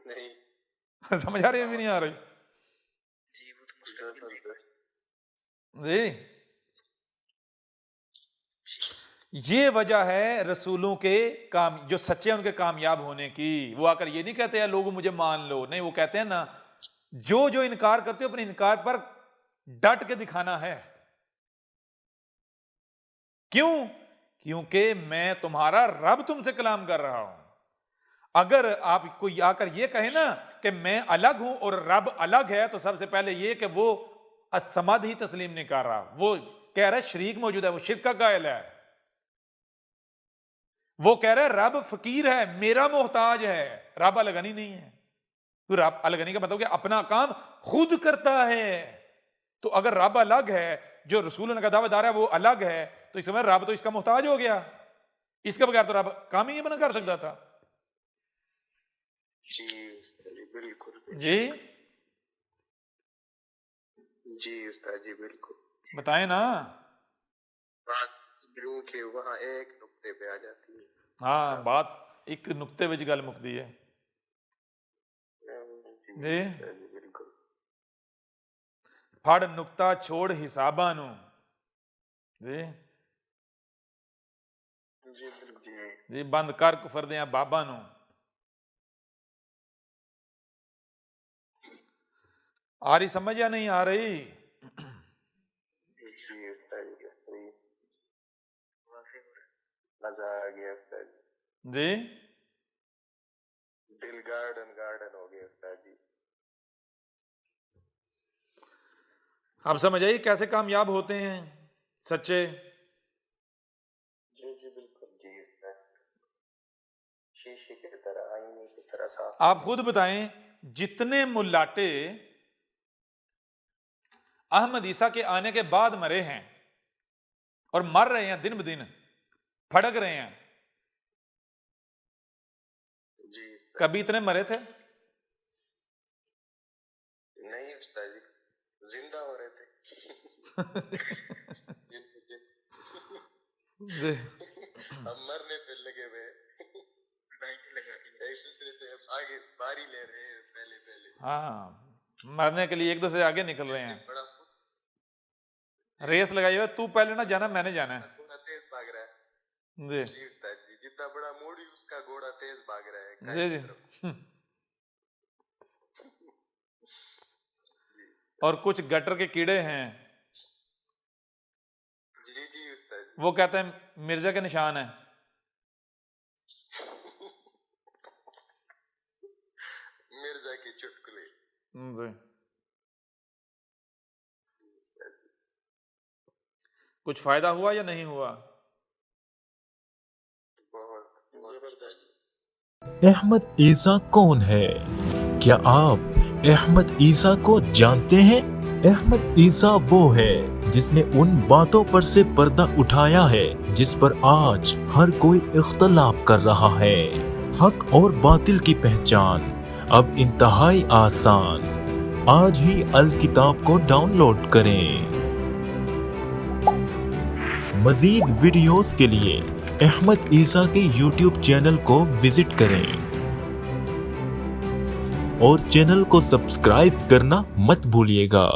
नहीं। समझ आ रही है भी नहीं आ रही? जी वो तो मुस्तकिल नहीं। जबरदस्त। जी ये वजह है रसूलों के काम, जो सच्चे हैं उनके कामयाब होने की। वो आकर ये नहीं कहते हैं लोग मुझे मान लो, नहीं, वो कहते हैं ना, जो जो इनकार करते हो अपने इनकार पर डट के दिखाना है। क्यों? क्योंकि मैं तुम्हारा रब तुमसे कलाम कर रहा हूं। अगर आप कोई आकर ये कहे ना कि मैं अलग हूं और रब अलग है, तो सबसे पहले ये कि वो असमद ही तस्लीम नहीं कर रहा, वो कह रहा है शरीक मौजूद है, वो शिर्क का कायल है। वो कह रहा है रब फकीर है, मेरा मोहताज है, रब अलगनी नहीं है। तो रब अलगनी का मतलब कि अपना काम खुद करता है। तो अगर रब अलग है, जो रसूल का दावेदार है वो अलग है, तो इस समय रब तो इसका मोहताज हो गया, इसके बगैर तो रब काम ही बना कर सकता था। जी उस्ताद जी बिल्कुल। जी जी उस्ताद जी बिल्कुल। बताएं ना। बात यूं कि वहाँ एक नुक्ते पे आ जाती है। हाँ, बात एक नुक्ते विच गल मुकदी है। जी उस्ताद जी बिल्कुल। फड़ नुक्ता छोड़ हिसाबां नूं। जी जी बिल्कुल। जी जी बंद कर कुफर दियां बाबां नूं। आ रही समझ या नहीं आ रही? जी उस्ताद जी सही। वाक़ई हो रहा है। मजा आ गया उस्ताद जी। जी दिल गार्डन गार्डन हो गया उस्ताद जी। अब समझ आई कैसे कामयाब होते हैं सच्चे? जी जी बिल्कुल। जी उस्ताद। शीशे की तरह, आईने की तरह साफ। आप खुद बताएं, जितने मुल्लाटे अहमद ईसा के आने के बाद मरे हैं और मर रहे हैं, दिन ब दिन फड़क रहे हैं, जी उस्ताद। कभी इतने मरे थे? नहीं उस्ताद जी, जिंदा हो रहे थे। जिन जिन जी हम मरने पे लगे हुए हैं। लाइन लगा के एक दूसरे से आगे बारी ले रहे हैं पहले पहले। हाँ, मरने के लिए एक दूसरे से आगे निकल रहे हैं, बड़ा रेस लगाई हुई, तू पहले ना जाना, मैंने जाना है। घोड़ा तेज भाग रहा है। जी जी उस्ताद जी, जितना बड़ा मोड़ी उसका घोड़ा तेज भाग रहा है जी खाई जी की तरफ। और कुछ गटर के कीड़े हैं, जी जी उस्ताद जी। वो कहते हैं मिर्जा के निशान है। मिर्जा की चुटकुले। जी कुछ फायदा हुआ या नहीं हुआ? अहमद ईसा कौन है? क्या आप अहमद ईसा को जानते हैं? अहमद ईसा वो है जिसने उन बातों पर से पर्दा उठाया है जिस पर आज हर कोई इख्तलाफ कर रहा है। हक और बातिल की पहचान अब इंतहाई आसान। आज ही अल किताब को डाउनलोड करें। मजीद वीडियोस के लिए अहमद ईसा के YouTube चैनल को विजिट करें और चैनल को सब्सक्राइब करना मत भूलिएगा।